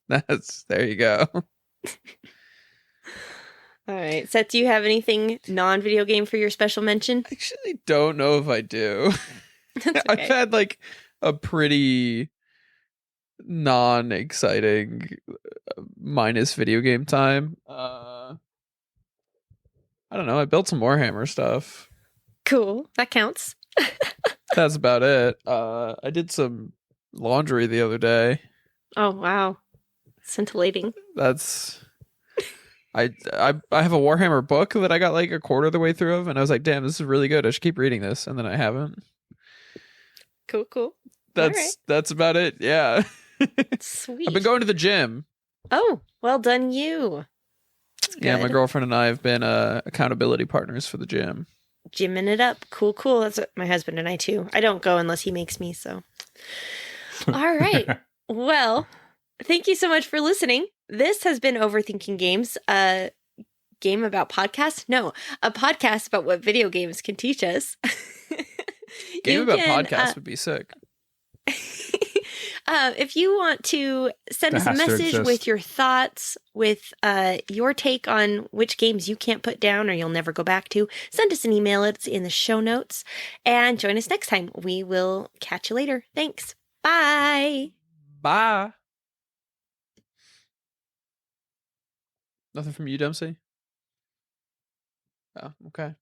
there you go. All right. Seth, do you have anything non-video game for your special mention? I actually don't know if I do. That's okay. I've had like a pretty non-exciting minus video game time. I don't know. I built some Warhammer stuff. Cool. That counts. That's about it. I did some laundry the other day. Oh, wow. Scintillating. That's I have a Warhammer book that I got like a quarter of the way through of, and I was like, damn, this is really good. I should keep reading this, and then I haven't. Cool. That's about it. Yeah. Sweet. I've been going to the gym. Oh, well done you. Yeah, my Good. girlfriend and I have been accountability partners for the gym. Gymming it up. Cool. That's what my husband and I too. I don't go unless he makes me, so. All right. Well, thank you so much for listening. This has been Overthinking Games, a game about podcasts. No, a podcast about what video games can teach us. Game about podcasts would be sick. If you want to send us a message with your thoughts, with your take on which games you can't put down or you'll never go back to, send us an email. It's in the show notes. And join us next time. We will catch you later. Thanks. Bye. Bye. Nothing from you, Dempsey? Oh, okay.